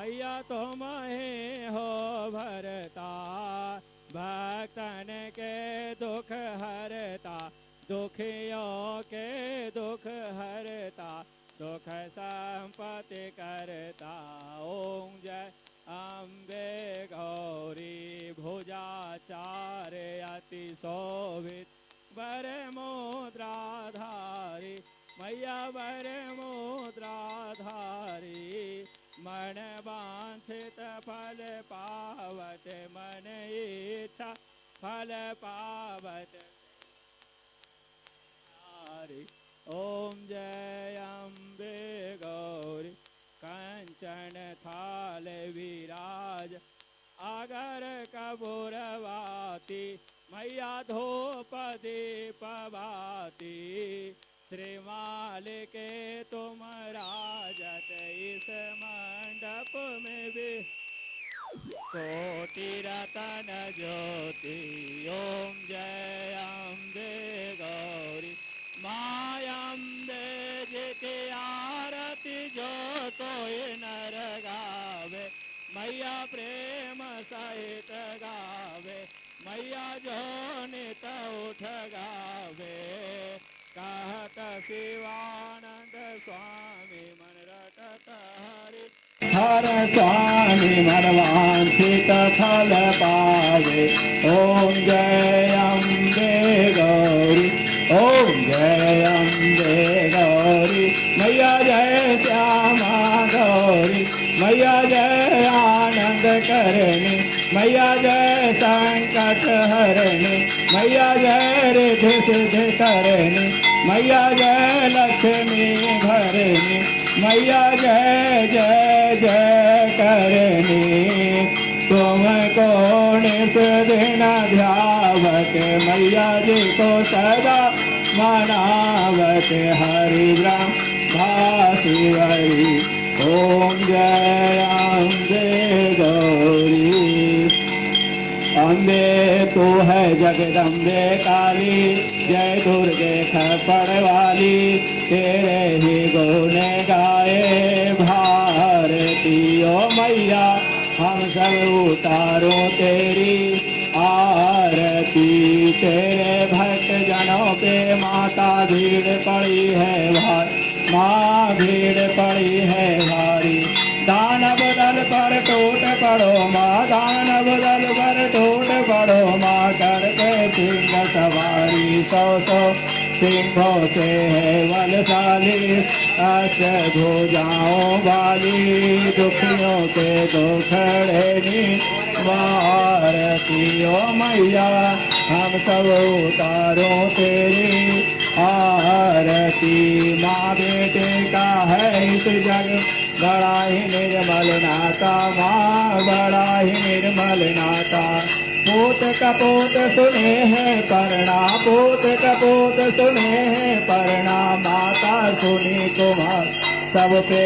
मैया तुम ही हो भरता, भक्तन के दुख हरता, दुखियों के दुख हरता, सुख संपत्ति करता। ओम जय अम्बे गौरी भुजाचार्य अति शोभित वर मुद्राधारी, मैया वर मुद्राधारी, मन वांछित फल पावत, मन इच्छा फल पावत। ओम जय अम्बे गौरी कंचन थाल विराज, अगर कपूरवाती, मैया धूप दीप बाती, श्रीमाल के तुम राजत इस मंडप में भी कोटि रतन ज्योति। ओम जय अम्बे गौरी मायम्बे जिति आरती, जो कोई नर गावे, मैया प्रेम सहित गावे, मैया जो नित उठ गावे। कहत शिवानंद स्वामी मन रटत हरि, हर स्वामी मन वांछित फल पावे। ओम जय अम्बे गौरी, ओम जय अम्बे गौरी, मैया जय श्यामा गौरी, मैया जय आनंद करणी, मैया जय संकट हरणी, मैया जय रिद्धि सिद्धि करणी, मैया जय लक्ष्मी भरणी, मैया जय जय जय करणी। तुमको नित दिन ध्यावत, मैया जी को सदा मनावत, हरि ब्रह्मा शिवरी। ओम जय अम्बे गौरी, अम्बे तू है जगदम्बे काली, जय दुर्गे खपड़ वाली, तेरे ही गुण गाए भारती। ओ मैया हम सब उतारो तेरी आरती, तेरे भक्त जनों पे माता भीड़ पड़ी है भारी, माँ भीड़ पड़ी है भारी। दानव दल पर टूट पड़ो माँ, दानव दल पर टूट पड़ो माँ, करके सिंह सवारी। सौ सौ सिंहों से है बलशाली, अष्ट भुजाओं वाली, दुखियों के दुखड़े भारती। ओ मैया हम सब उतारो तेरी आरती, माँ बेटे का है इस जग बड़ा ही निर्मल नाता, माँ बड़ा ही निर्मल नाता। पूत कपूत सुने हैं परना, पूत कपूत सुने हैं परना, माता सुनी कुमार सब पे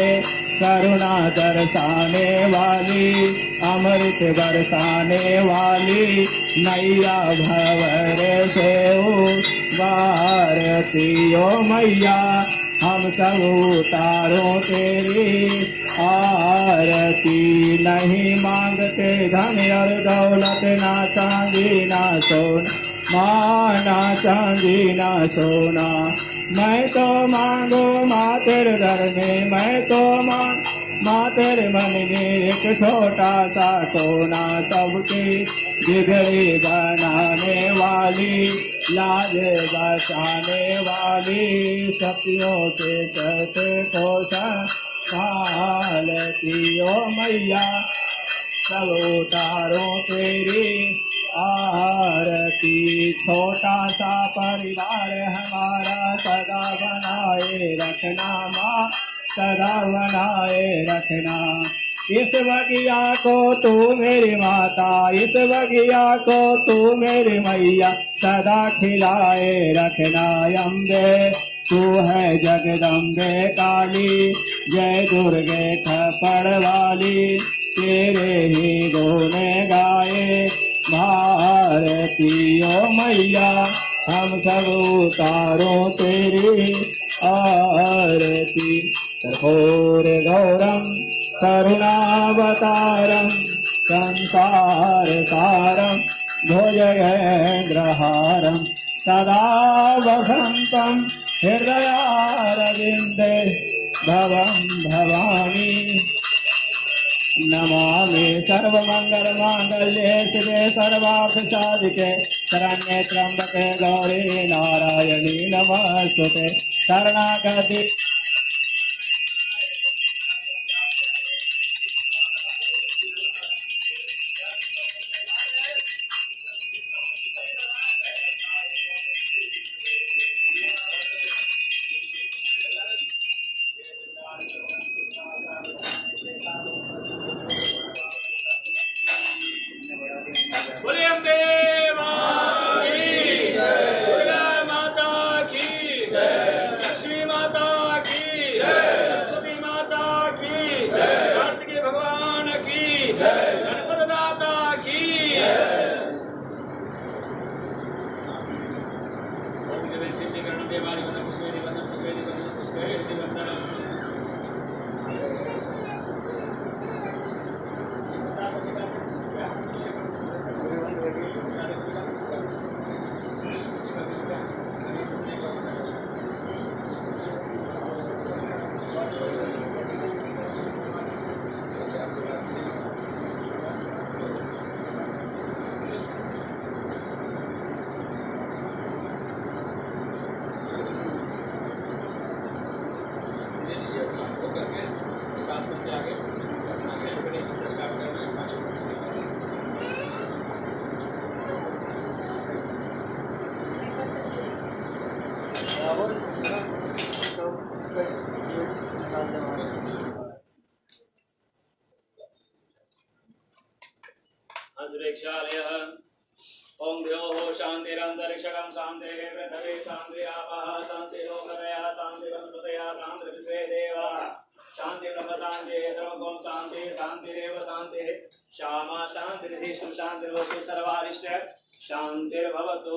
करुणा दर्शाने वाली, अमृत बरसाने वाली, नैया भंवर से भारती। ओ मैया हम सब उतारो तेरी आरती, नहीं मांगते धन और दौलत, ना चांदी ना सोना, माँ ना चांदी ना सोना। मैं तो मांगो माँ तेरे दर में, मैं तो माँ तेरे मन में एक छोटा सा कोना, सबकी बिगड़ी बनाने वाली, लाज बचाने वाली, सतियों के सत्य को संभालती। ओ मैया सब उतारो तेरी आरती, छोटा सा परिवार हमारा सदा बनाए रखना माँ, सदा बनाए रखना। इस बगिया को तू मेरी माता, इस बगिया को तू मेरी मैया, सदा खिलाए रखना। अम्बे तू है जगदम्बे काली, जय दुर्गे खपड़ वाली, तेरे ही गुण गाए भारती। ओ मैया हम सब उतारो तेरी आरती। कर्पूर गौरम करुणावतारं संसारसारं भुजगेन्द्रहारं सदा वसन्तं हृदयारविन्दे भवं भवानी नमामि सर्वमंगलमांगल्ये शिवे सर्वार्थसाधिके शरण्ये त्र्यंबके गौरी नारायणी नमस्तुते शरणागति ओम भ्योः शान्तिरन्तरिक्षकं शान्तिः पृथिवी शान्ति आपः शान्ति लोकत्रयः शान्ति वनस्पतयः शान्ति विश्वे देवाः शान्ति ब्रह्म शान्तिः सर्वगुण शान्तिः शान्तिरेव शान्तिः श्यामा शान्तिरिति शुभ शान्तिर्भवतु सर्वारिष्ट शान्तिर्भवतु।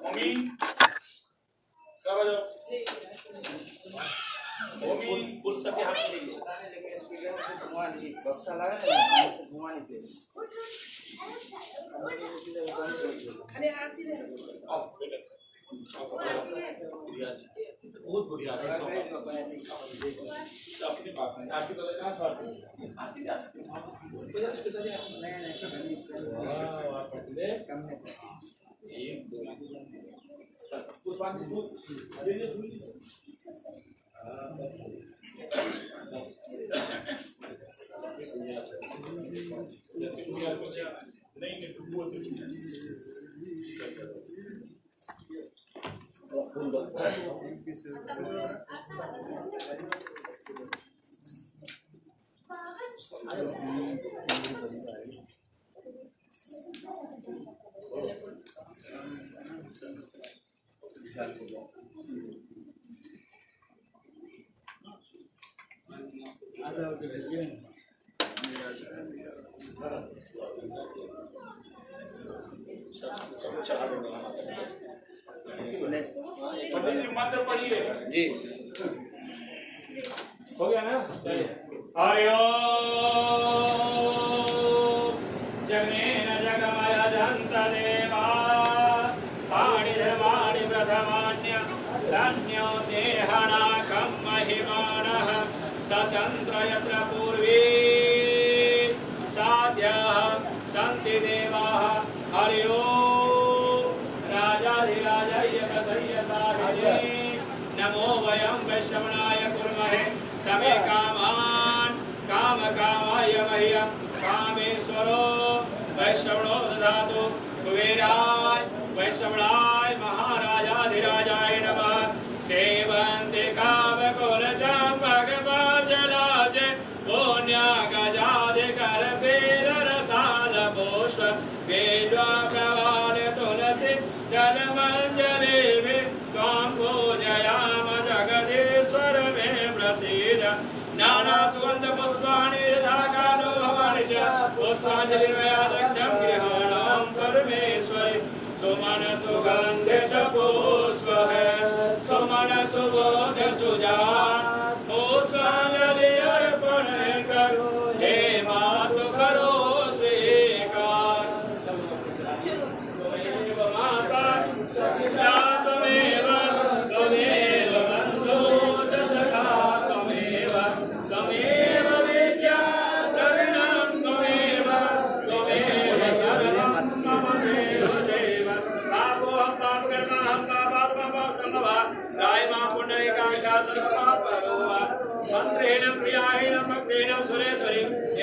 मम्मी कब दो मम्मी फुल सबके हाथ में दीजिए बक्सा लगा ना घुमाने के लिए अरे आरती दे आओ बेटा बहुत बढ़िया है सब अपने बाप में आरती वाला कहां छोड़ आरती कोई स्पेशली नया नया वाह पटले कम में एक दो कुछ पांच दूध अरे ये दूध मंत्र पढ़िए जी हो गया ना हरि ओम जगनेन जगमय जंत देवा साणि धर्माणि प्रथमान्य सन्यो देहनाकं महिमानः सचन्द्र यत्र पूर्वे साध्यः सन्ति देवाः हरि ओम राजाधिराजाय प्रसय्य साधिने नमो वयं वैश्रवणाय कुर्महे समे कामान् कामकामाय मह्यं कामेश्वरो वैश्रवणो ददातु कुबेराय वैश्रवणाय महाराजाधिराजाय नमः सेवन्ते कामकुलचम्पकपजलाज पुण्यागजाधिकरपेररसालपुष्प वेद्वाप्रवाल तुलसी जलमञ्जलिभिः त्वां पूजयाम जगदीश्वर मे प्रसीद नानासुगन्धपुष्पाणि यथा कालो भवानि च पुष्पाञ्जलिर्मयादग्धं गृहाणां परमेश्वरि सुमन सुगन्धित पुष्प है सुमन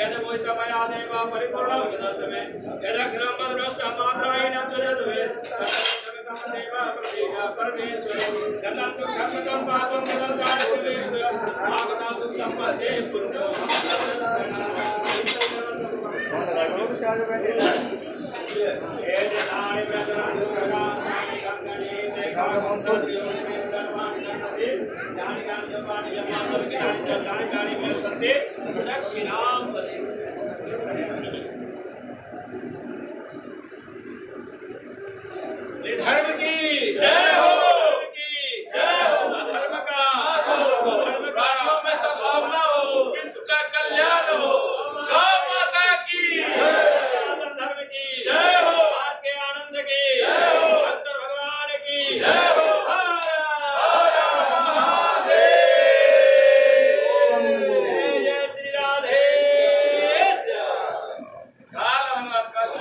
यदमुतमया देव परिपूर्णं दशमे यदक्षरं पदरोष्टं मात्रायण त्वजद्वेद जगतं देव प्रतीक परमेश्वरे गतं दुःखं गतं पापं गतं दारिद्र्यं आगता सुख संपत्ति पुण्यो धर्म की जय हो, अधर्म का धर्म कार्यों में सद्भावना हो, विश्व का कल्याण हो। गौ माता की सनातन धर्म की जय हो, आज के आनंद की जय हो, शंकर भगवान की जय हो। जय श्री राधे काल कष्ट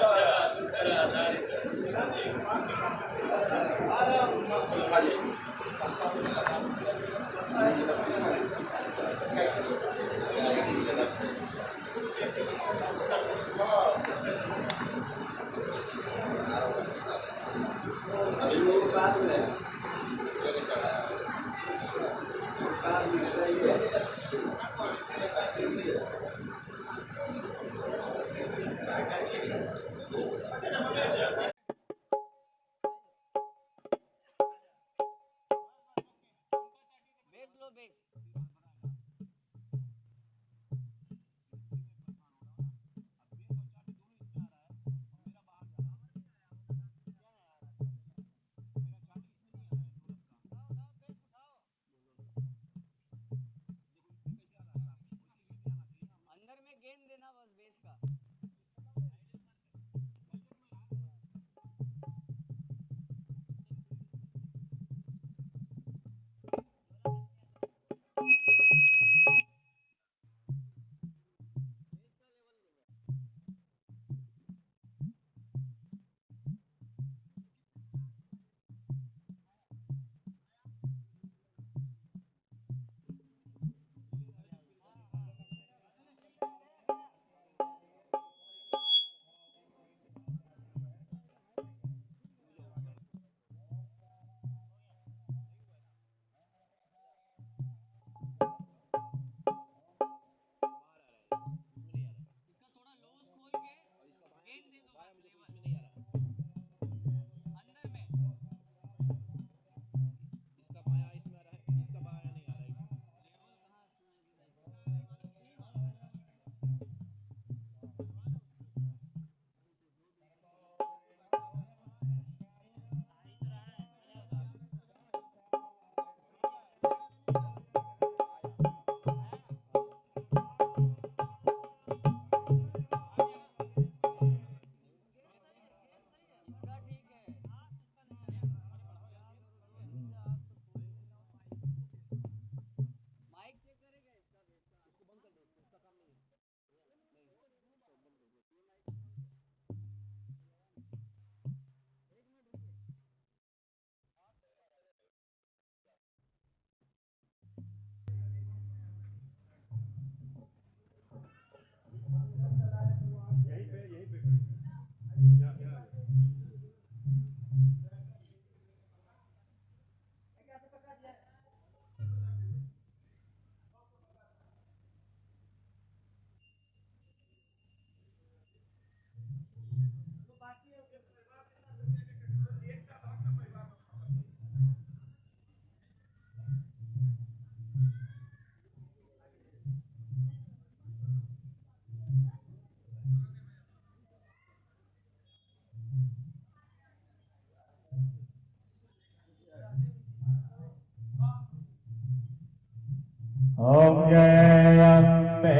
ओम जय अम्बे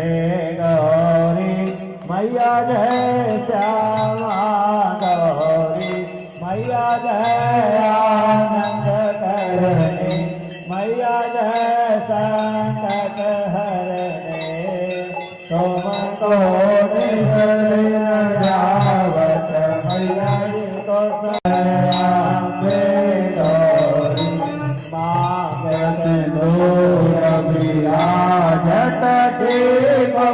गौरी मैया जय श्यामा गौरी मैया जय आनंद करने मैया जय संकट हरने तुमको जावत मैया को अम्बे गौरी मांग सिंदूर विराजत देखो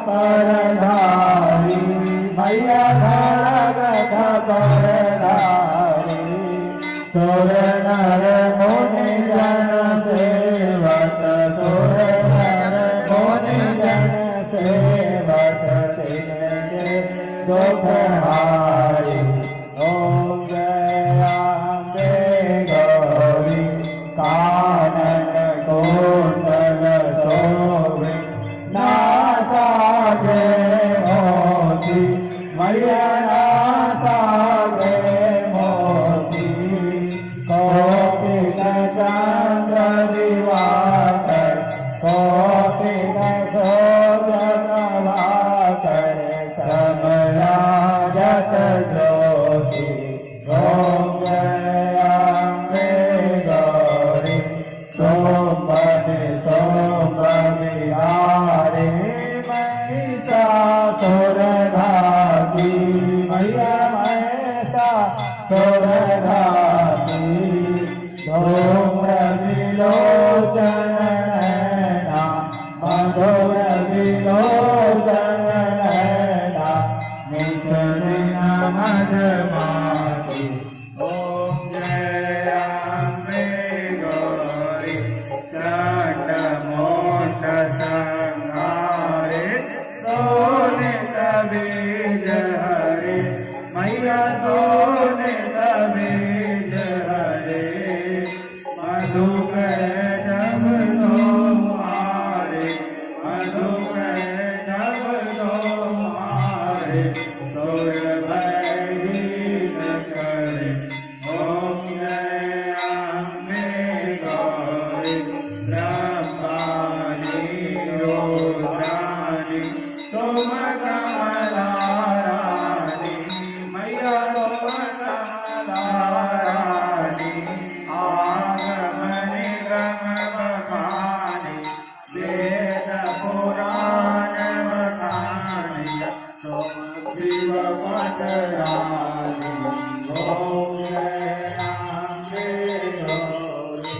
परधारी मैया खड़ग परधारी सुर नर मुनि जन सेवक सुर नर मुनि जन सेवक तिनके दुख हारी ओम जय अम्बे गौरी कानन कुंडल शोभे नासा जय मोती मैया नासा जय मोती कौतिक चंद्र दिवाकर कौतिक शोभ्य प्रभाकर समराजत ज्योति ओम जय अम्बे गौरी सोमवती सोमविहारी महिषासुर घाती मैया महिषासुर घाती धूम्र विलोचन नैना मधुर विलोचन नैना निचलिना मधुमाती ओम जय अम्बे गौरी चंड मोट संहारे सोने बीज हरे मैया सोने बीज हरे मधुकर जब तुम्हारे मधुकर जब तुम्हारे सुर भयभीत करे ओम जय अम्बे गौरी ब्रह्माणी रोजानी तुम कमलारानी मैया तुम कमलारानी आगमनि क्रम बखानी वेद पुराण बखानी तुम शिव पटरानी ओम जय अम्बे गौरी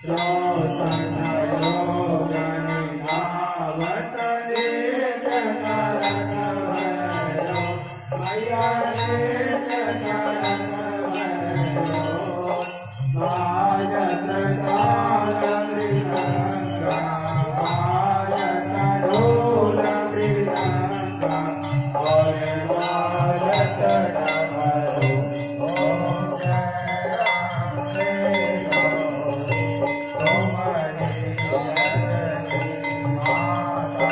रोशन रोगनि धावत देत करत भैरो मैया देत करत भैरो भाजत काल मृदंगा भाजत ढोल मृदंगा और भाजत डमरू ओम जय अम्बे गौरी तुम्हारी जननी माता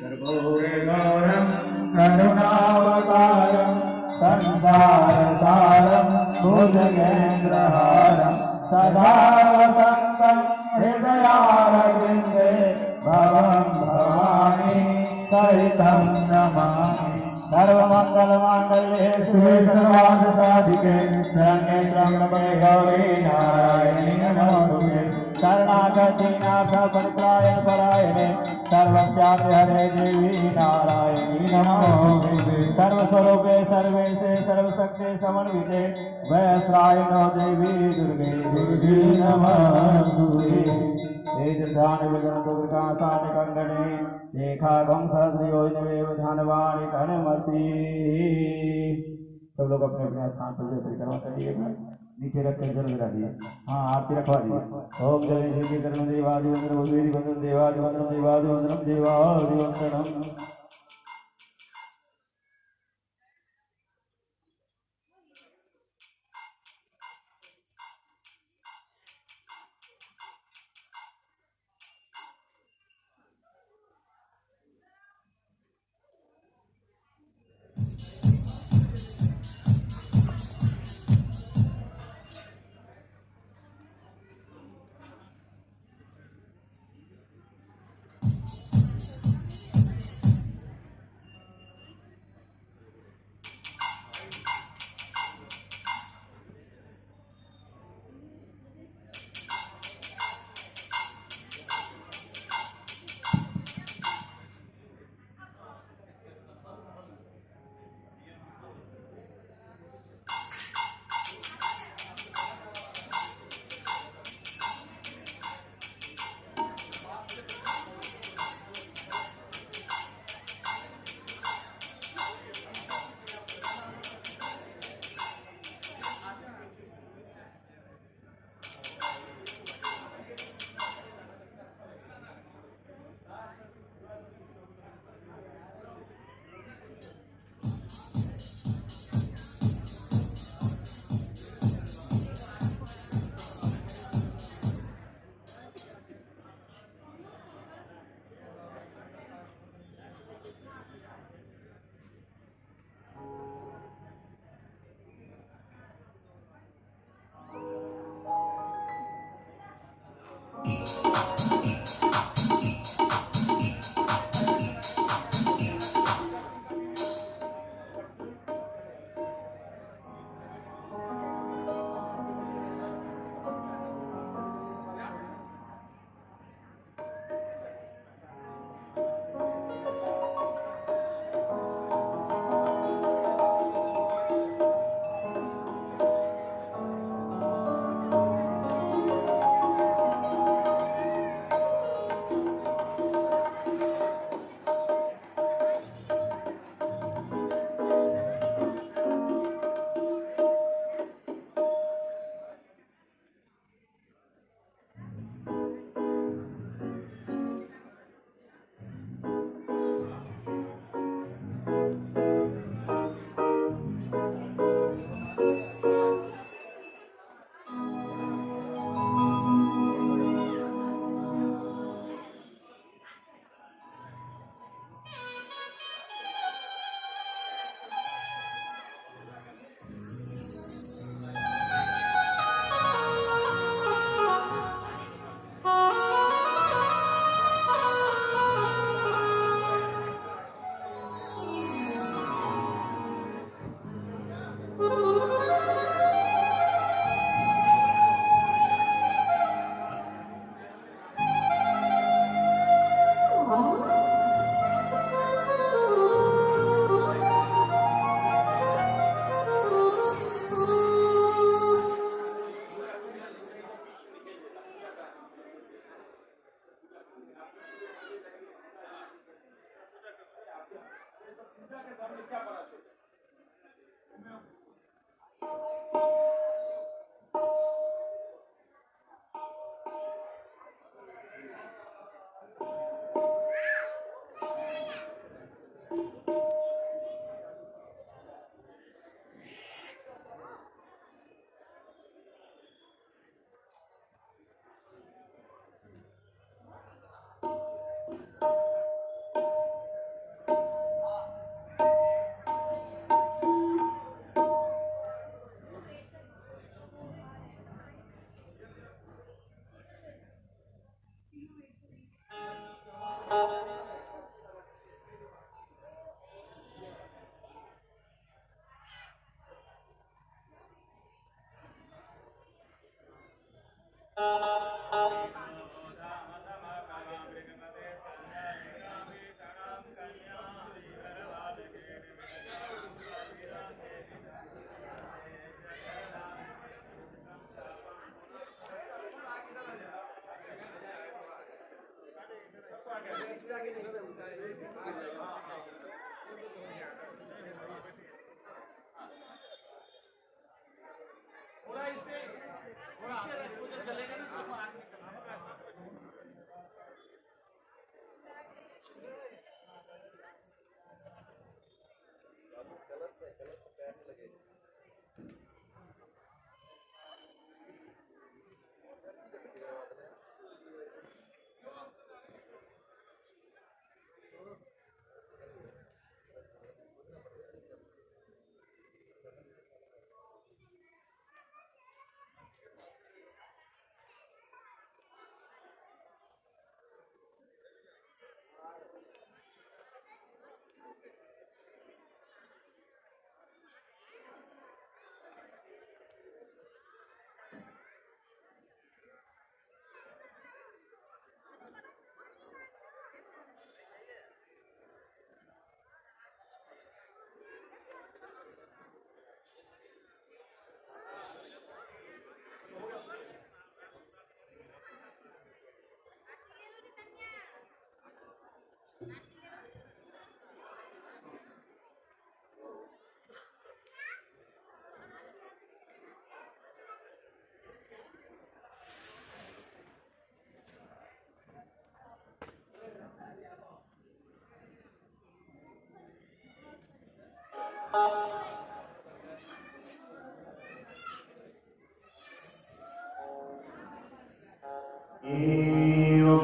कर्पूरगौरं करुणावतारं संसारसारं भुजगेन्द्रहारं सदा वसन्तं हृदयारविन्दे भवं भवानी सहितं नमामि। सर्वमङ्गलमाङ्गल्ये शिवे सर्वार्थसाधिके शरण्ये त्र्यम्बके गौरी नारायणी नमोस्तुते शरणागतिनाथपरित्रायणपरायणे सर्वस्यापि हरे देवी नारायणी नमोस्तुते सर्वस्वरूपे सर्वेशे सर्वशक्ते समन्विते वैश्रायणो देवी दुर्गे दुर्गे नमोस्तुते ध्यान विघ्नदुर्गासानि कंगणे रेखागं सहस्रयोजनमेव ध्यानवाणी धनमति। सब लोग अपने अपने स्थान पर परिक्रमा करिए, नीचे रख कर जल गिरा दिए। हाँ आरती रखवा दिए। ओम जय श्री करण देवादि वंदनम देवादि वंदनम देवादि वंदनम देवादि वंदनम।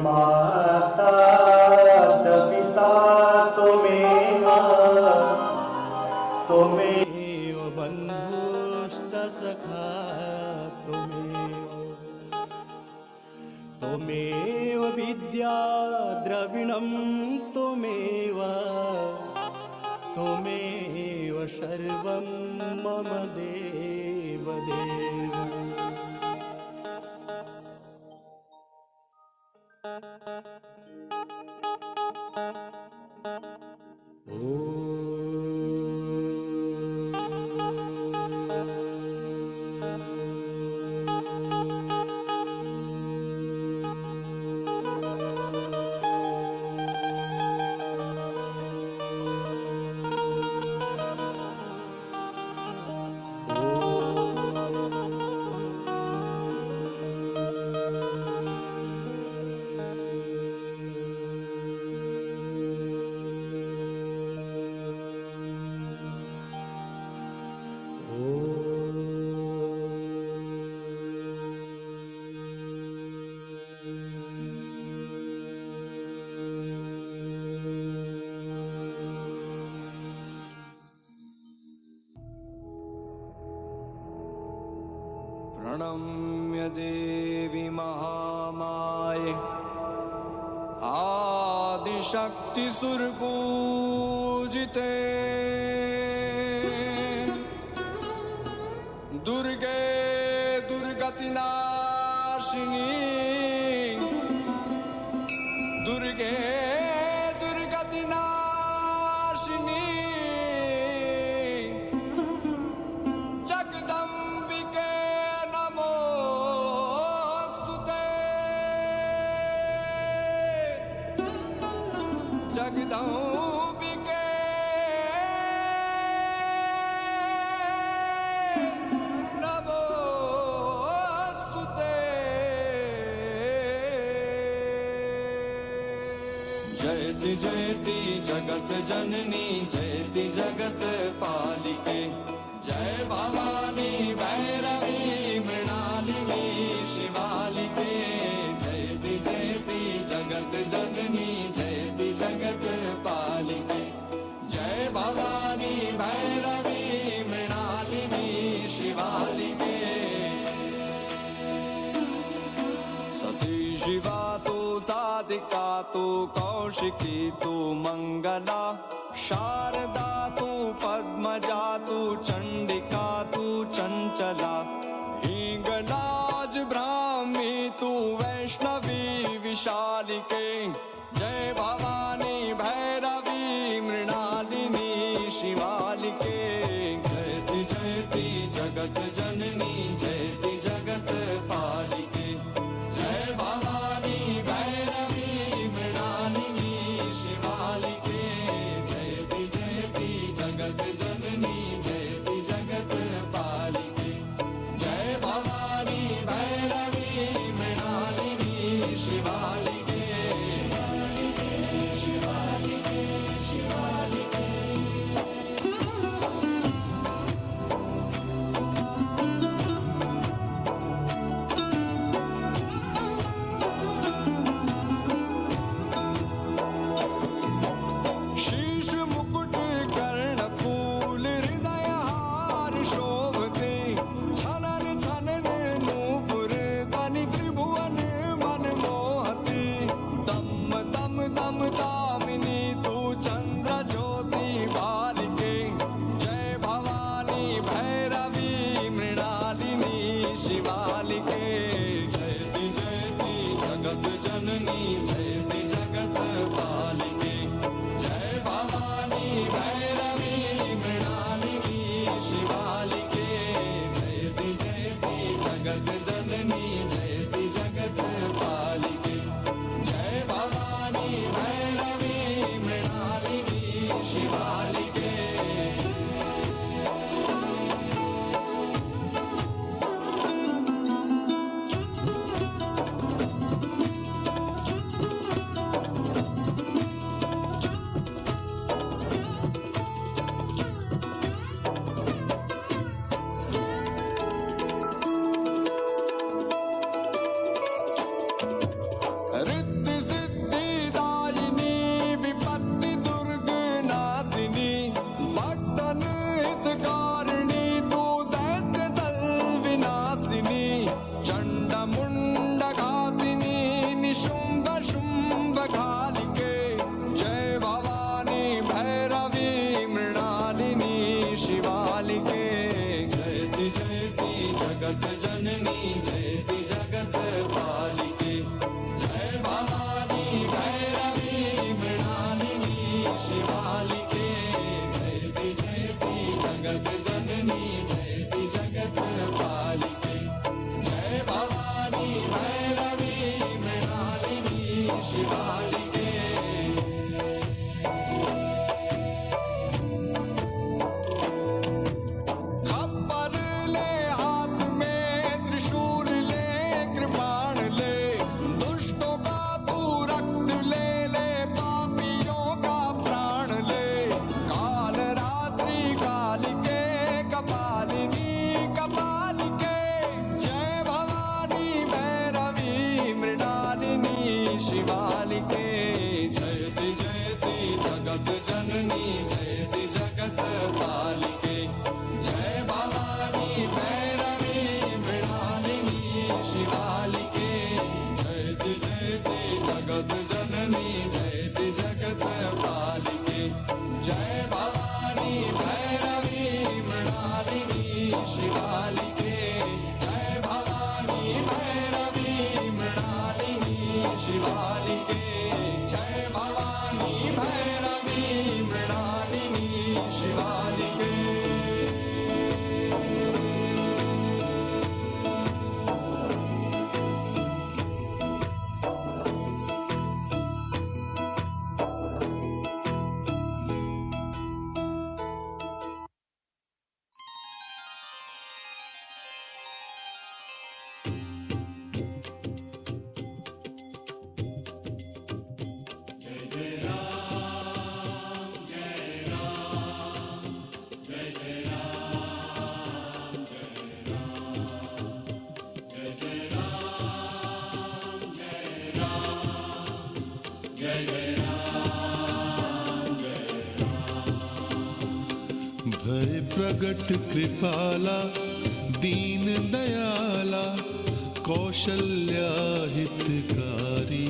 माता पिता त्वमेव बन्धुश्च सखा त्वमेव विद्या द्रविणं त्वमेव सर्वं मम देवदेव। प्रणम्य देवी महामाये आदिशक्ति सुरपूजिते दुर्गे दुर्गतिनाशिनी दुर्गे दुर्गतिनाशिनी जगदम्बिके नमोस्तुते जगदम्बिके नमोस्तुते जयति जयति जगत जननी जयति जगत पालिके जय भवानी भैरवी मृणालिनी शिवालिके जयति जयति जगत जननी जयति जगत पालिके जय भवानी भैरवी मृणालिनी शिवालिके सती शिवा तु साधिका तु कौशिकी तु मंगला शारदा तु पद्मजा तु चंडिका तु चंचला हिंगलाज ब्राह्मी तु वैष्णवी विशालिके जय भवानी भैरवी मृणालिनी शिवालिके जयति जयति जगत जननी जयति जगत पालिके जय भवानी भैरवी मृणालिनी शिवालिके खप्पर ले हाथ में त्रिशूल ले कृपाण ले दुष्टों का तू रक्त ले ले पापियों का प्राण ले काल रात्रि कालिके कपालिनी कपालिके जय भवानी भैरवी मृणालिनी शिवालिके जयति जयति जगत जननी जयति जगत पालिके जय भवानी भैरवी मृणालिनी शिवालिके जयति जयति जगत जननी जयति जगत पालिके जय भवानी भैरवी मृणालिनी शिवालिके जय भवानी भैरवी मृणालिनी शिवालिके जय भवानी भैरवी मृणालिनी शिवालिके भय प्रगट कृपाला दीन दयाला कौशल्या हितकारी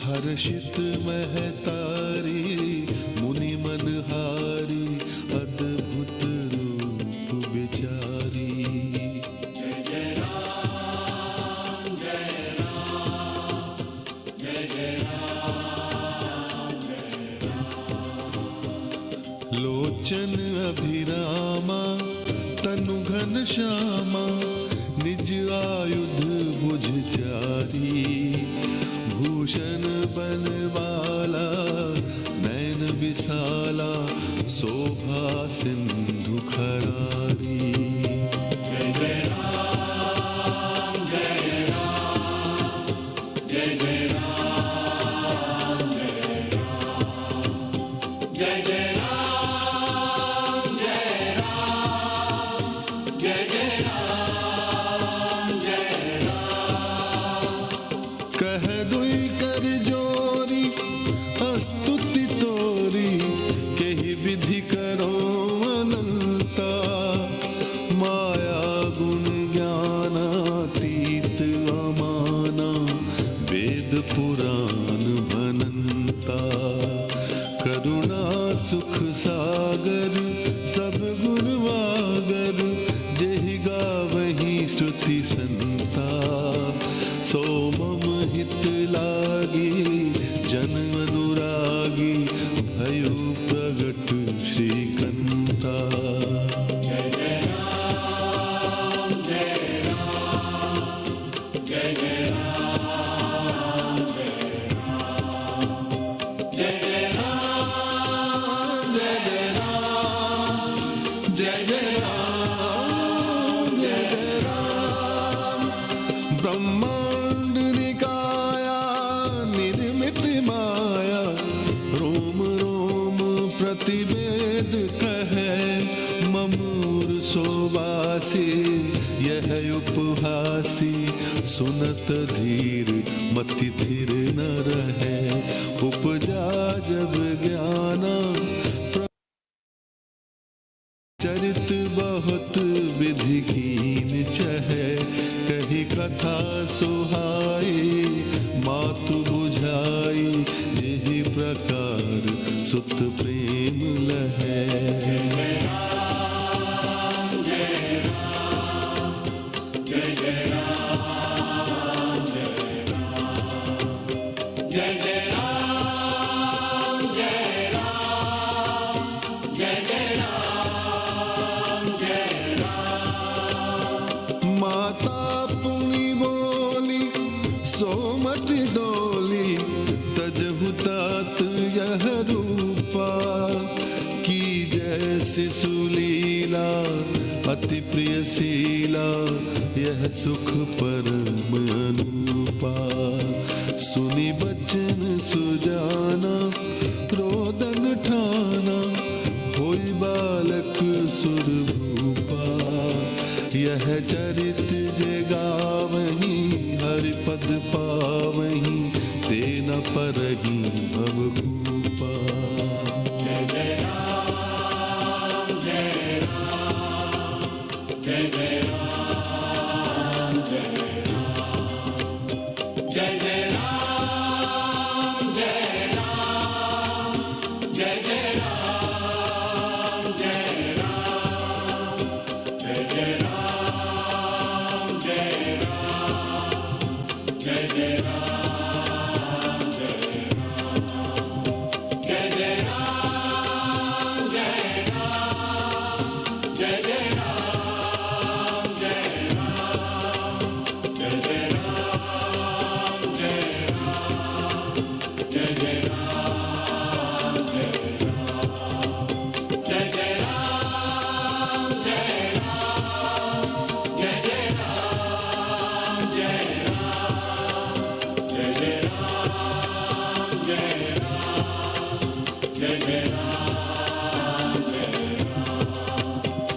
हर्षित महतारी मुनि मनहारी अद्भुत रूप विचारी लोचन अभिरामा तनु घन श्यामा निज आयुध बुझ चारी भूषण बनवाला नैन विशाला शोभा सिंधु खरारी जय जय राम जय राम जय जय राम जय राम जय जय पुराण भनंता करुणा सुख सागर सब गुण वागर जेहि गावहि श्रुति संता सो मम हित लागी जन अनुरागी भयो प्रगट श्रीकंता जय जय राम जय राम जय जय ब्रह्मांड निकाया निर्मित माया रोम रोम प्रतिवेद कहे ममूर सोवासी यह उपहासी सुनत धीर मति थिर न रहे उपजा जब ज्ञाना चरित बहुत विधि कीन चहे कही कथा सुहाई मातु बुझाई यही प्रकार सुत प्रेम लहे जय राम जय राम जय जय राम जय राम जय जय राम जय राम जय जय राम जय राम माता पुनि बोली सोमति डोली अति प्रियशीला यह सुख परम अनुपा। सुनी बचन सुजाना रोदन ठाना होई बालक सुरभूपा। यह चरित जे गावहीं हरिपद पावहीं ते न परहीं भवभूपा। जय जय राम जय राम जय जय राम जय राम जय जय राम जय राम जय जय राम जय राम जय जय राम जय राम जय जय राम जय जय राम जय राम जय जय राम जय राम जय जय राम जय राम जय जय राम जय राम जय जय राम जय राम जय जय राम जय राम जय जय राम जय राम जय जय राम जय राम जय जय राम जय राम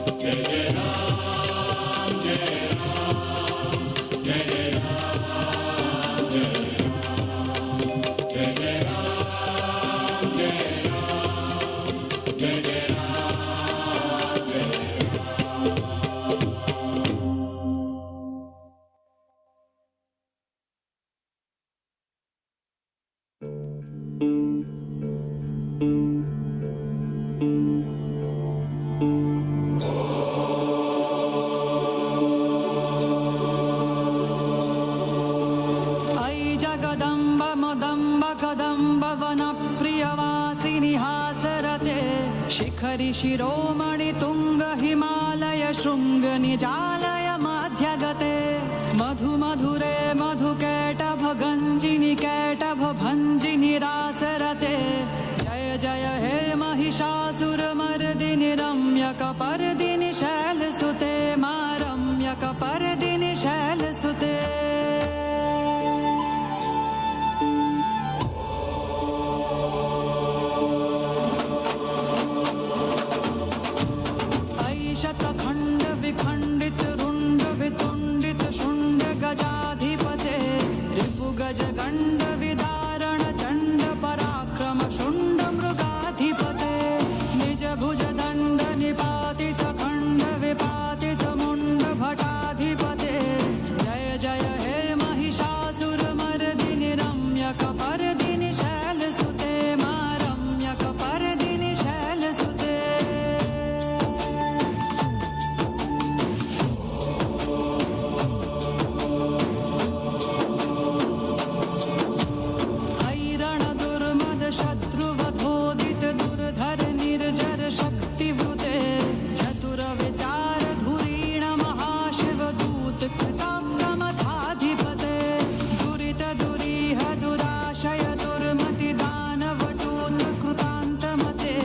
जय जय राम जय राम जय जय राम जय राम जय जय राम जय ऐ जगदम्ब मदम्ब कदम्ब वनप्रियवासिनि हासरते शिखरि शिरोमणि तुङ्ग हिमालय शृङ्ग निजालय मध्यगते मधु मधुरे मधुकैटभ गञ्जिनि कैटभ भञ्जिनि रासरते जय जय हे महिषासुरमर्दिनि रम्यकपर्दिनि शैलसुते मा रम्यकपर्दिनि शैलसुते ऐ शतखण्ड विखण्डित रुण्ड वितुण्डित शुण्ड गजाधिपते रिपु गज गण्ड विदारण चण्ड पराक्रम शुण्ड मृगाधिपते निज भुज दण्ड निपातित खण्ड विपातित मुण्ड भटाधिपते जय जय हे महिषासुरमर्दिनि रम्यकपर्दिनि शैलसुते मा रम्यकपर्दिनि शैलसुते ऐरण दुर्मद शत्रुवधोदित दुर्धर निर्जर शक्तिवृते चतुर विचार धुरीण महाशिव दूत कृताक्रमथाधिपते दुरित दुरीह दुराशय दुर्मति दानवटूत कृतान्तमते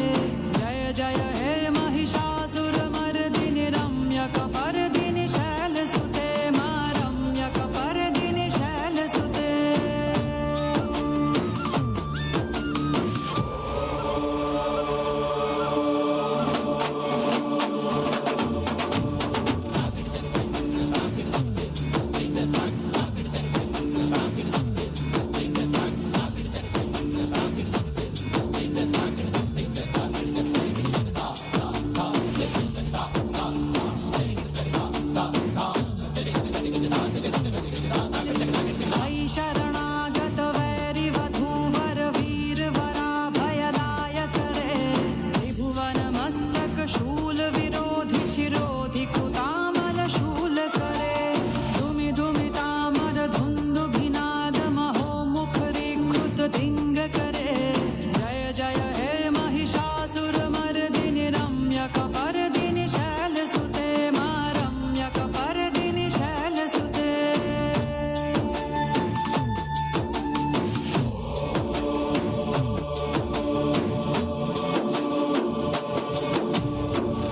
जय जय हे महिषासुरमर्दिनि रम्यकपर्दिनि शैलसुते मा रम्यकपर्दिनि शैलसुते ऐ शरणागत वैरिवधूवर वीरवराभयदायक रे त्रिभुवनमस्तक शूल विरोधि शिरोधि कृतामल शूल करे धुमि धुमि तामर धुन्दुभिनाद महो मुखरीकृत धिङ्ग करे जय जय हे महिषासुरमर्दिनि रम्यकपर्दिनि शैलसुते मा रम्यकपर्दिनि शैलसुते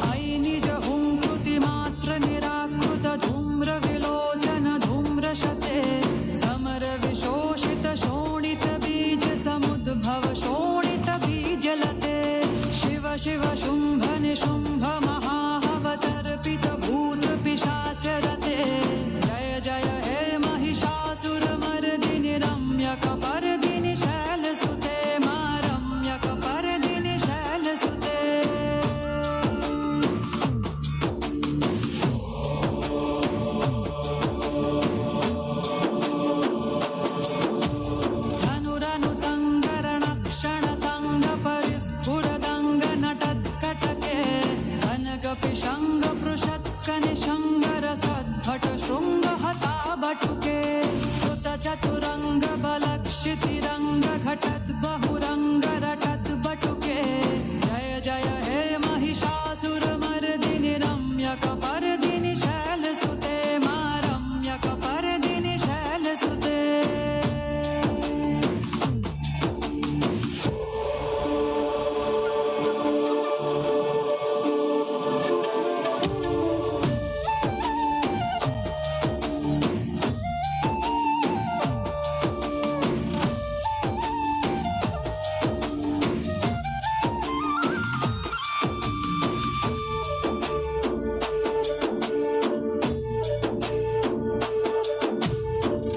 ऐ निज हुङ्कृति मात्र शिव शुंभ निशुंभ महावतर्पित भूत पिशाच रते जय जय हे महिषासुर मर्दिनि रम्यक पर्दिनि शैलसुते मा रम्यक पर्दिनि शैलसुते धनुरनु संगरण क्षण संग परिस्फुरदंग नटत्कटके अनग पिशंग पृषत्क निशंगर सद्भट शृंग हता बटुके कृत चतुरंग बलक्षितिरंग घटत बहुरंग रटत बटुके जय जय हे महिषासुर मर्दिनि रम्यक पर्दिनि शैलसुते मा रम्यक पर्दिनि शैलसुते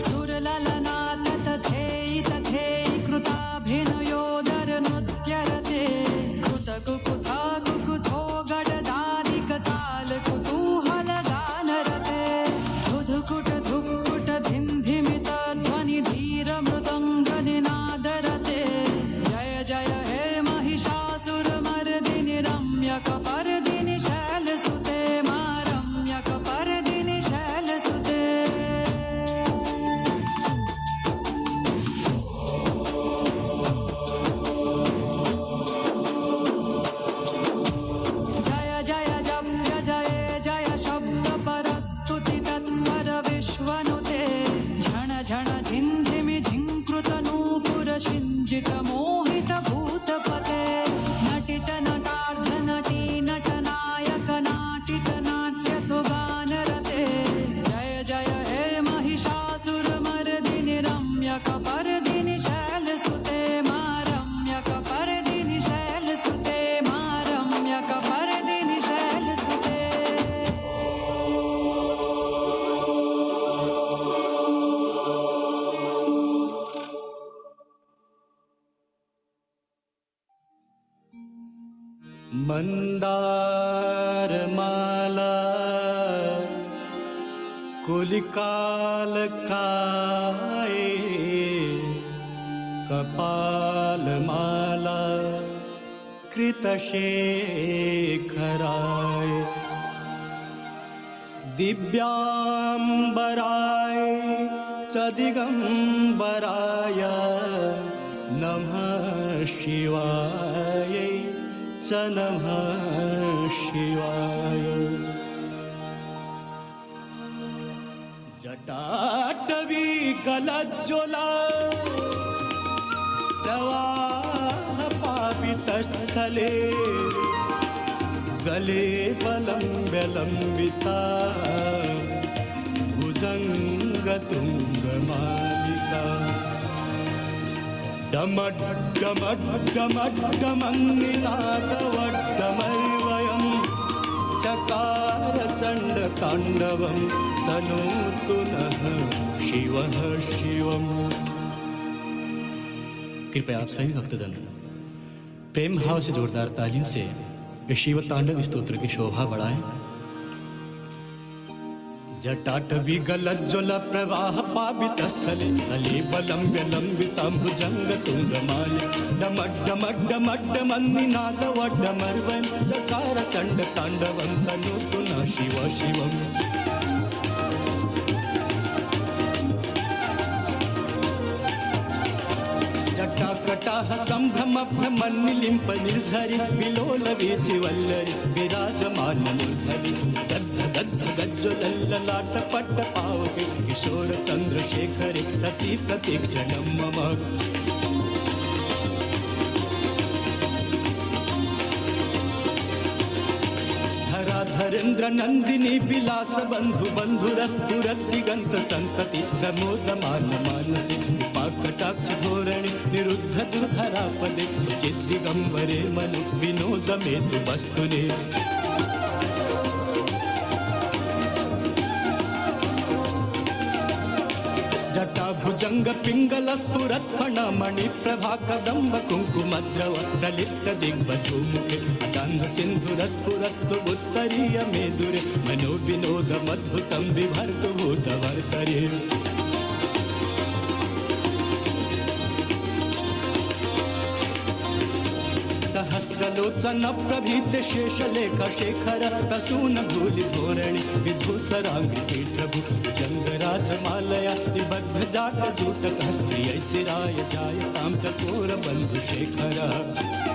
सुरललना तथेयि तथेयि कृताभिनयोदर नृत्यरते कृतकुकुथा कुकुथो गडदादिक ताल कुतूहल गानरते धुधुकुट धुक्कुट धिन्धिमित ध्वनि धीर मृदंग निनादरते जय जय हे महिषासुर मर्दिनि रम्यक पर्दिनि शैलसुते मा रम्यक पर्दिनि शैलसुते जय जय जप्य जय जय शब्द परस्तुति तत्पर विश्वनुते झण झण झिंझिमि झिंकृत नूपुर शिंजित मोहित भूतपते नटित नटार्ध नटी नटनायक नाटित नाट्य सुगानरते जय जय हे महिषासुर मर्दिनि रम्यक पर्दिनि शैलसुते मा रम्यक पर्दिनि शैलसुते मा रम्यक पर्दिनि शैलसुते मंदार माला कुलिकाल काए कपाल माला कृतशेखराय दिव्यांबराय च दिगंबराय नमः शिवाय च नमः शिवाय जटाटवी गलज्ज्वला प्रवाह पावितस्थले गले बलम्बिता भुजङ्गतुङ्गमालिका डमड्डमड्डमड्डमन्निनादवड्डमर्वयं चकार चण्डताण्डवं तनोतु नः शिवः शिवम्। कृपया आप सभी भक्तजन प्रेम भाव से जोरदार तालियों से इस शिव तांडव स्तोत्र की शोभा बढ़ाएं। जटाटवी गलज्ज्वल प्रवाह पावितस्थले अले बलम्ब्य लम्बितं भुजंग तुंगमाले डमड्डमड्डमड्डमन्निनादवड्डमर्वयं चकार चण्ड ताण्डवं तनोतु नः शिव शिवम्। जटाकटाह सम्भ्रमभ्रमन्निलिम्प निर्झरि विलोल वीचिवल्लरि विराजमान मूर्धनि दद्ध दद्ध गज्ज्वलल्ललाट पट्ट पावके किशोर चन्द्रशेखरे रति प्रतीक्षणं मम। धराधरेन्द्र नरेन्द्र नंदिनी विलास बंधु बंधुरस दिगंत संतति प्रमोदमान मानसी कृपा कटाक्ष धोरणी निरुद्ध दुर्धरा पदे चिद्दिगंबरे मनु विनोद मेतु वस्तुने जटा भुजंग पिंगल स्फुरत फणमणि प्रभा कदम्ब कुंकुमद्रव ललित दिग्बधू मुखे अदान्ध सिंधुर स्फुरत उत्तरीय मेदुरे मनो विनोद मद्भुतम विभर्तु भूतवर्तरे सहस्रलोचन प्रभीत शेषलेख शेखर प्रसून धूलि धोरणी विधुसरांगी पीठभु जंगराज मालया निबद्ध जाट दूतक प्रिय चिराय जायताम चकोर बंधु शेखर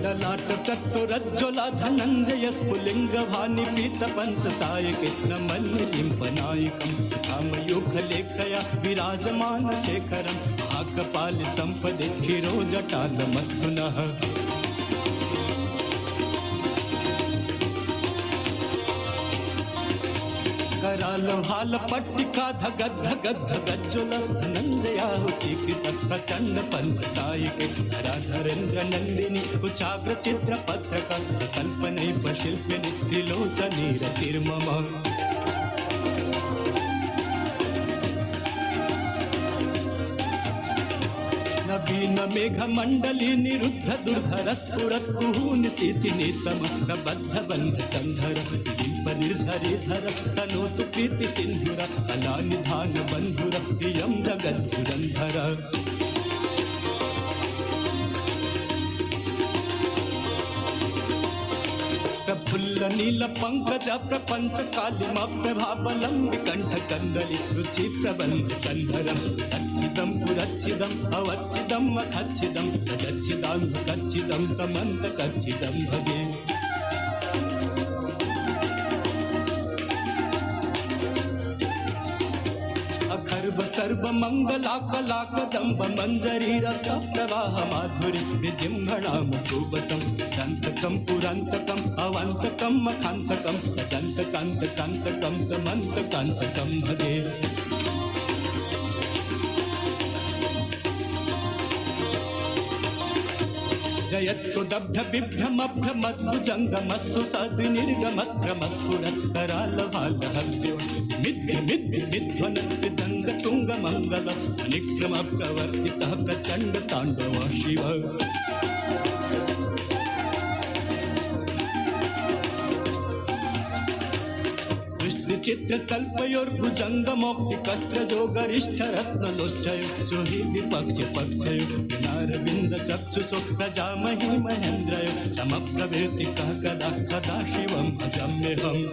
ललाट चतुरज्ज्वला धनंजय स्फुलिंग भानि पीत पंच सायके नमन लिंपनायकं धामयुख लेखया विराजमान शेखरं महाकपाल संपदे शिरोजटाल मस्तुनः कराल भाल पट्टिका धगद धगद धगज्ज्वल धनंजयाहुति कृत प्रचंड पंच सायके धराधरेन्द्र नंदिनी कुचाग्र चित्र पत्रक कल्पने शिल्पिनी त्रिलोचनी रतिर्मम नवीन मेघ मंडली निरुद्ध दुर्धर स्फुरत कुहूनि सीति नीतम बद्ध बंध कंधर निर्झरी धर तनोतु प्रीति सिंधुर कला निधान बंधुर प्रियम जगद्धुरंधर प्रफुल्ल नील पंकज प्रपंच कालिमा प्रभाबलम विकंठ कंदली रुचि प्रबंध कंधरम अच्छिदम पुरच्छिदम अवच्छिदम अखच्छिदम तजच्छिदांध कच्छिदम तमंत कच्छिदम भजे अखर्ब सर्व मंगला कला कदंब मंजरी रस प्रवाह माधुरी विजिम्भणा मुखोबतम दंतकम पुरंतकम अवंतकम मखांतकम तजंतकांतकांतकम तमंतकांतकम भजे जयत्तुदभ्य बिभ्रमभ्रमद्भुजङ्गमस्सु सद्निर्गमक्रमस्फुरत् करालभालहव्यो मिथ्य मिथ्य मिध्वन विदङ्ग तुङ्गमङ्गल निक्रम प्रवर्तितः प्रचण्ड ताण्डव शिव चित्र कल्पयोर्भुजंग मौक्ति कस्त्रजो गरिष्ठ रत्नलोष्ठयो सुहृदि पक्ष पक्षयो विनारविंद चक्षुषो प्रजामहि महेन्द्रयो समप्रभृति कः कदा सदा शिवं भजाम्यहम्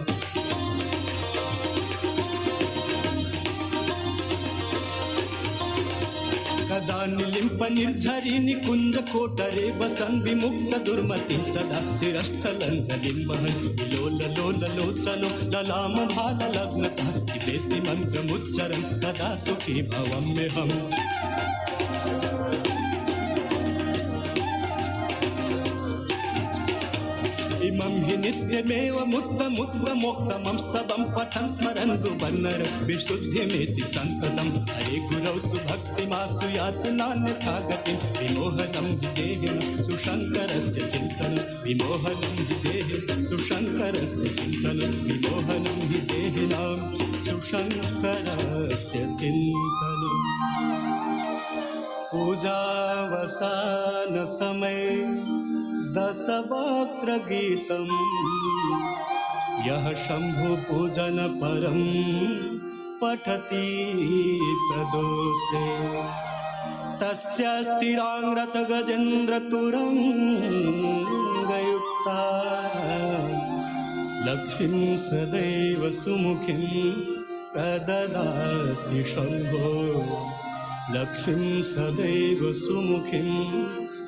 कदा निलिम्प निर्झरी निकुंज कोटरे वसन विमुक्त दुर्मति सदा शिरस्थलंजलिम्बहन विलोल लोल लोचनो ललाम भाल लग्नतः पिबेति मंत्रमुच्चरं कदा सुखी भवाम्यहम् इमं हि नित्यमेव मुक्तमुक्तमोक्तमं स्तवं पठन् स्मरन् गुबन्नर विशुद्धिमेति सन्ततं हरे गुरौ सुभक्तिमासु यातु नान्यथा गतिं विमोहनं हि देहिनं सुशङ्करस्य चिन्तनं विमोहनं हि देहिनं सुशङ्करस्य चिन्तनं विमोहनं हि देहिनां सुशङ्करस्य चिन्तनं पूजावसान समये दशवक्त्र गीतम् यः शंभु पूजन परं पठति प्रदोषे तस्य स्थिरांग्रत गजेन्द्र तुरंगयुक्ता लक्ष्मीं सदैव सुमुखीं प्रददाति शंभो लक्ष्मीं सदैव सुमुखीं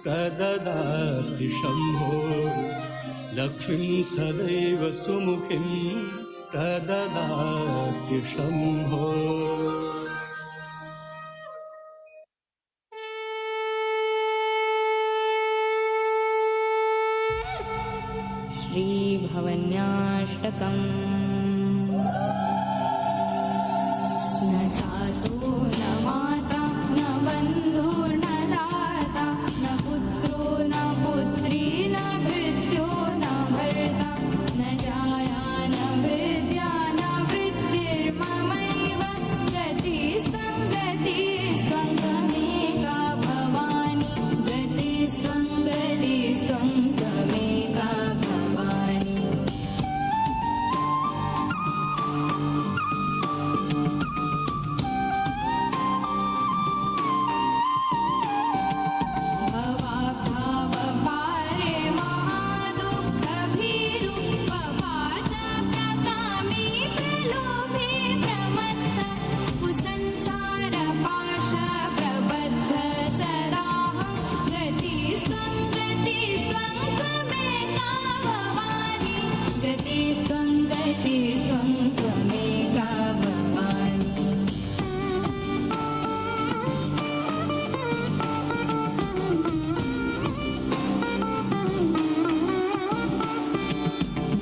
प्रददाति शंभो लक्ष्मीं सदैव सुमुखीं प्रददाति शंभो भवन्याष्टकम् न तातो न माता न बन्धुर्न दाता न पुत्रो न पुत्री न भृत्यो न भर्ता न जाया न विद्या न वृत्तिर्ममैव गतिस्त्वं त्वमेका भवानि गतिस्त्वं त्वमेका भवानि भवाभावपारे महादुःखभीरु पपातप्रकामी प्रलोभे प्रमत्त कुसंसारपाशप्रबद्धसराहं गतिस्त्वं त्वमेका भवानि गतिस्त्वं त्वमेका भवानि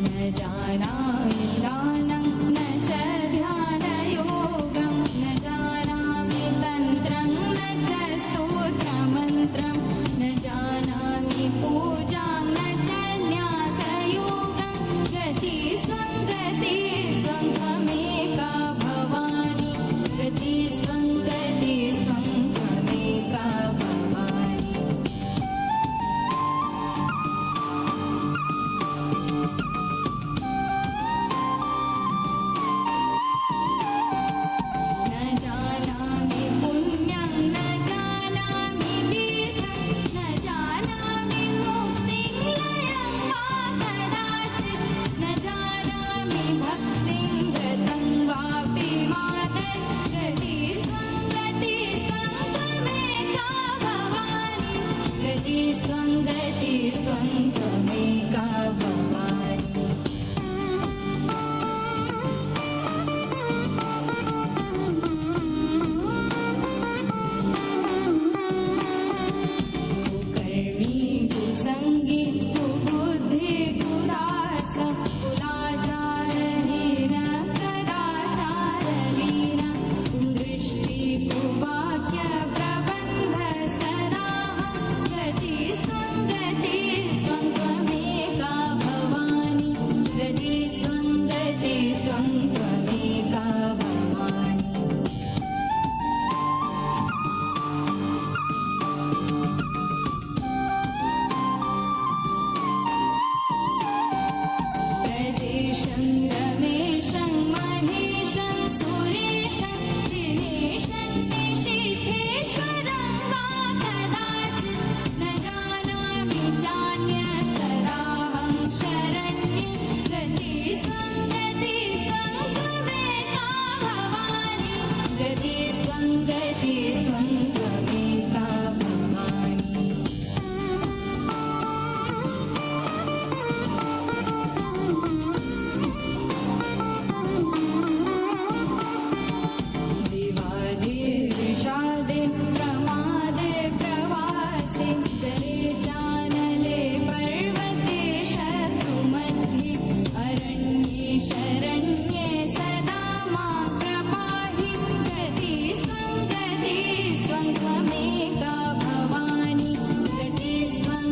न जानामि दानं न च ध्यानयोगं न जानामि तन्त्रं न च स्तोत्रमन्त्रं न जानामि पूजां न च न्यासयोगं गतिस्त्वं त्वमेका भवानि गतिस्त्वं त्वमेका भवानि न जानामि पुण्यं न जानामि तीर्थं न जानामि मुक्तिं लयं वा कदाचित् न जानामि भक्तिं व्रतं वापि मातर् गतिस्त्वं त्वमेका भवानि गतिस्त्वं त्वमेका भवानि कुकर्मी कुसंगी कुबुद्धि कुरास कुलाचारहीन कदाचारहीन कुदृष्टि कुवाक्य प्रबन्ध सराहं गतिस्त्वं त्वमेका भवानि गतिस्त्वं त्वमेका भवानि प्रदेशं रमेशं महेशं सुरेशं दिनेशं निशीथेश्वरं वा कदाचित् न जानामि चान्यत्सराहं शरण्ये गतिस्त्वं त्वमेका भवानि गतिस्त्वं त्वमेका भवानि विवादे विषादे प्रमादे प्रवासे जले चानले पर्वते शत्रुमध्ये अरण्ये शरण्ये सदा मां प्रपाहि गतिस्त्वं त्वमेका भवानि गतिस्त्वं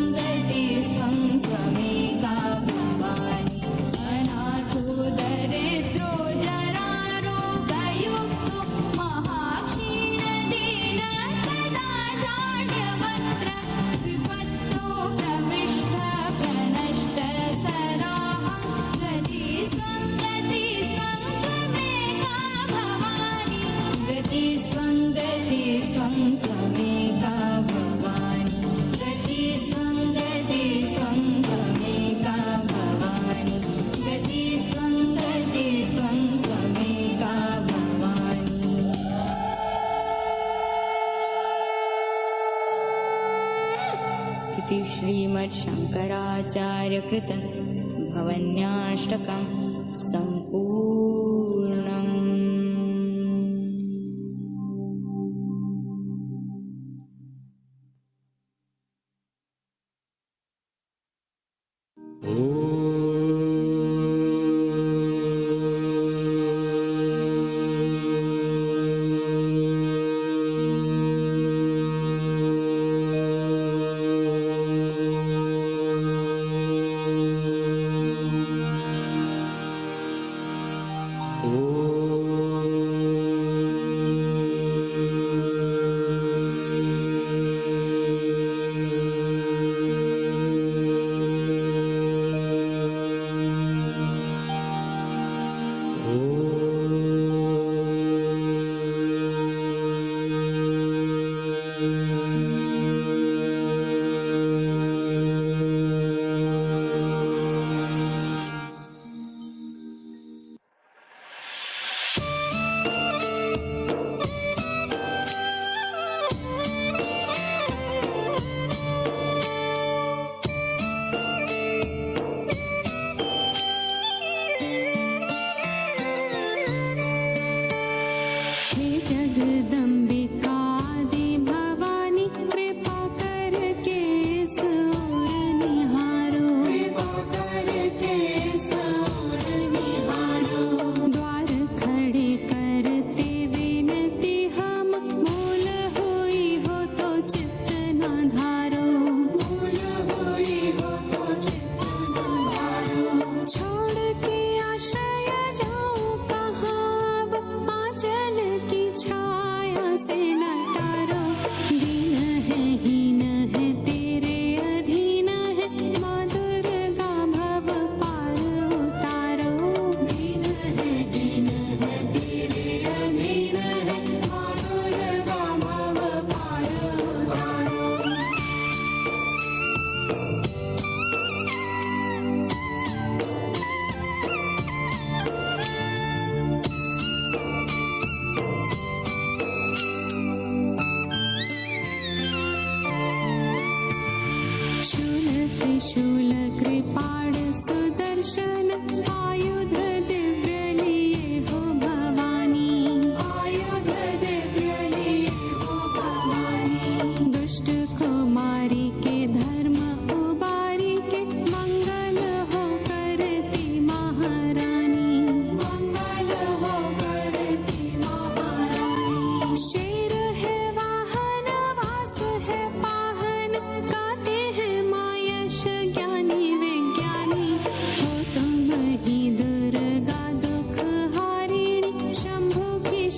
त्वमेका भवानि अनाथो दरिद्रो जरारोगयुक्तो महाक्षीणदीन सदा जाड्यवक्त्र विपत्तो प्रविष्ट प्रनष्ट सराहं गतिस्त्वं त्वमेका भवानि गतिस्त्वं त्वमेका भवानि गतिस्त्वं त्वमेका भवानि गतिस्त्वं त्वमेका भवानि इति श्रीमच्छङ्कराचार्यकृत भवन्याष्टकं सम्पूर्णम् ॐ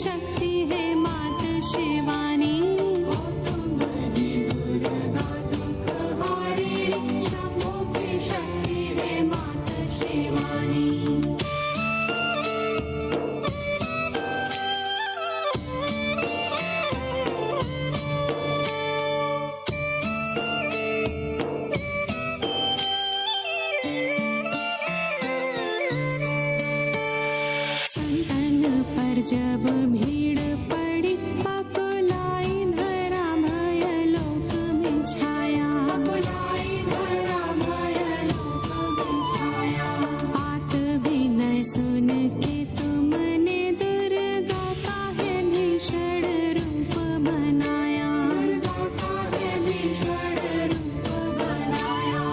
शक्ति है मात शिवानी हो तुम बड़ी दुर्गा दुख हारिणी शंभो की शक्ति है मात शिवानी जब भीड़ पड़ी अकुलाई धरा भय लोक में छाया अकुलाई धरा भय लोक में छाया आत विनय सुन के तुमने दुर्गा का है भीषण रूप बनाया दुर्गा का है भीषण रूप बनाया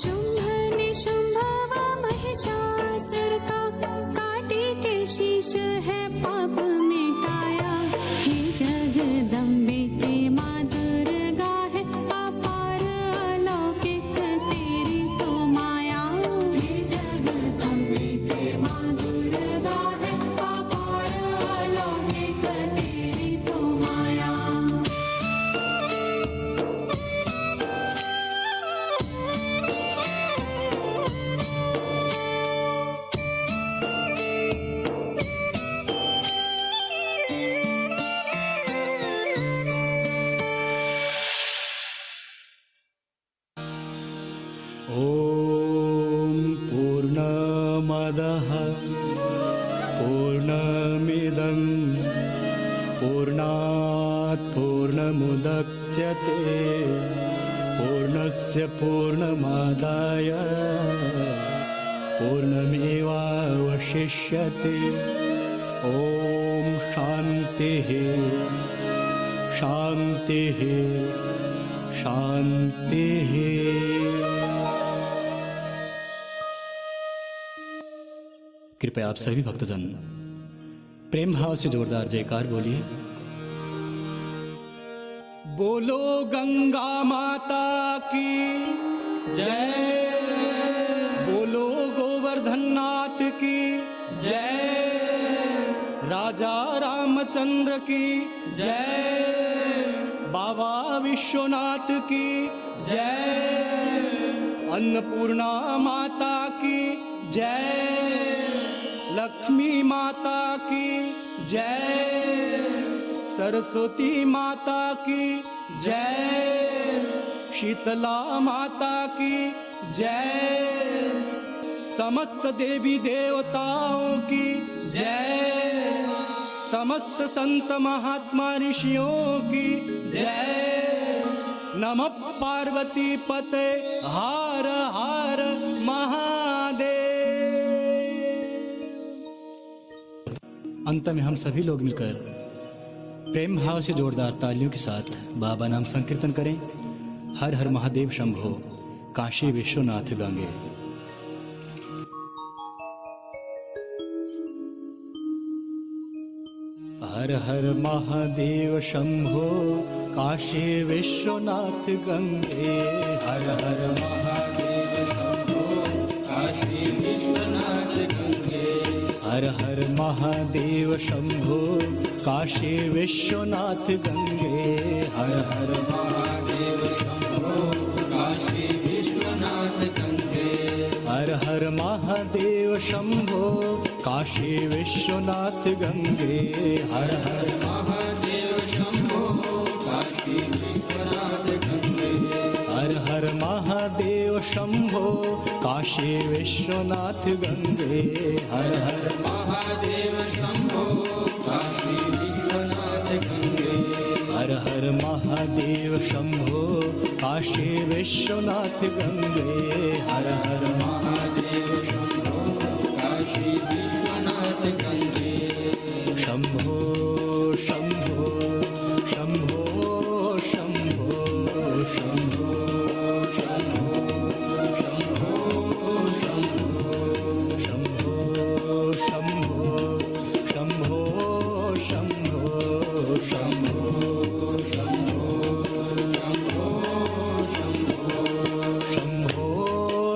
शुंभ निशुंभ व महिषासुर का काटी के शीश है पाप मिटाया हे जगदम्बे के माँ दुर्गा है अपार अलौकिक तेरी तो माया हे जगदम्बे के माँ दुर्गा है अपार अलौकिक तेरी तो माया ॐ पूर्णमदः पूर्णमिदं पूर्णात् पूर्णमुदच्यते पूर्णस्य पूर्णमादाय पूर्णमेवावशिष्यते ॐ शान्तिः शान्तिः शान्तिः। कृपया आप सभी भक्तजन प्रेम भाव से जोरदार जयकार बोलिए। बोलो गंगा माता की जय, बोलो गोवर्धन नाथ की जय, राजा रामचंद्र की जय, बाबा विश्वनाथ की जय, अन्नपूर्णा माता की जय, लक्ष्मी माता की जय, सरस्वती माता की जय, शीतला माता की जय, समस्त देवी देवताओं की जय, समस्त संत महात्मा ऋषियों की जय। नमः पार्वती पते हर हर महादेव। अंत में हम सभी लोग मिलकर प्रेम भाव से जोरदार तालियों के साथ बाबा नाम संकीर्तन करें। हर हर महादेव शंभो, काशी विश्वनाथ गंगे। हर हर महादेव शंभो, काशी विश्वनाथ गंगे। हर हर महादेव शंभो, काशी विश्वनाथ गंगे। हर हर महादेव शंभो, काशी विश्वनाथ गंगे। हर हर महादेव शंभो, काशी विश्वनाथ गंगे। हर हर महादेव शंभो, काशी विश्वनाथ गंगे। हर हर महादेव शंभो, काशी विश्वनाथ गंगे। हर हर महादेव शंभो, काशी विश्वनाथ गंगे। हर हर महादेव शंभो, काशी विश्वनाथ गंगे। हर हर महादेव शंभो, काशी विश्वनाथ गंगे। हर हर महादेव शंभो, काशी विश्वनाथ गंगे। शंभो शंभो शंभो शंभो शंभो शंभो शंभो शंभो शंभो शंभो शंभो शंभो शंभो शंभो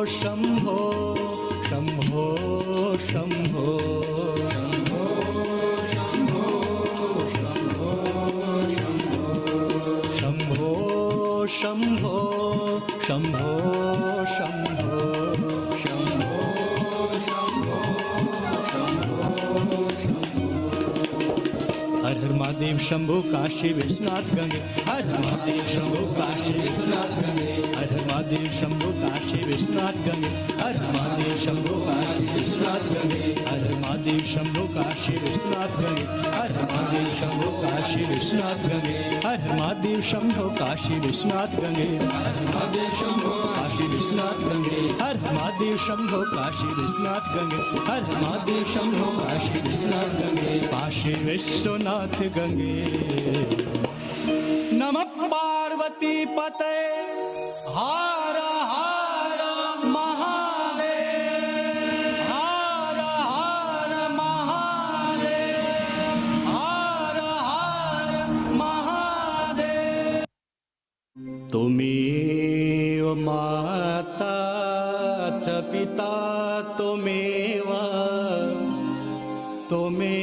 शंभो शंभो शंभो शंभो शंभो शंभो शंभो शंभो शंभो शंभो हर हर महादेव शंभो काशी विश्वनाथ गंगे हर हर महादेव शंभो काशी विश्वनाथ गंगे हर हर महादेव शंभो काशी विश्वनाथ गंगे हर हर महादेव शंभो काशी विश्वनाथ गंगे हर हर महादेव शंभो काशी विश्वनाथ गंगे हर हर महादेव शंभो काशी विश्वनाथ गंगे हर हर महादेव शंभो काशी विश्वनाथ गंगे हर हर महादेव शंभो काशी विश्वनाथ गंगे हर हर महादेव शंभो काशी विश्वनाथ गंगे हर हर महादेव शंभो काशी विश्वनाथ गंगे काशी विश्वनाथ गंगे नमः पार्वती पते हर हर महादेव हर हर महादेव हर हर महादेव त्वमेव माता च पिता त्वमेव त्वमेव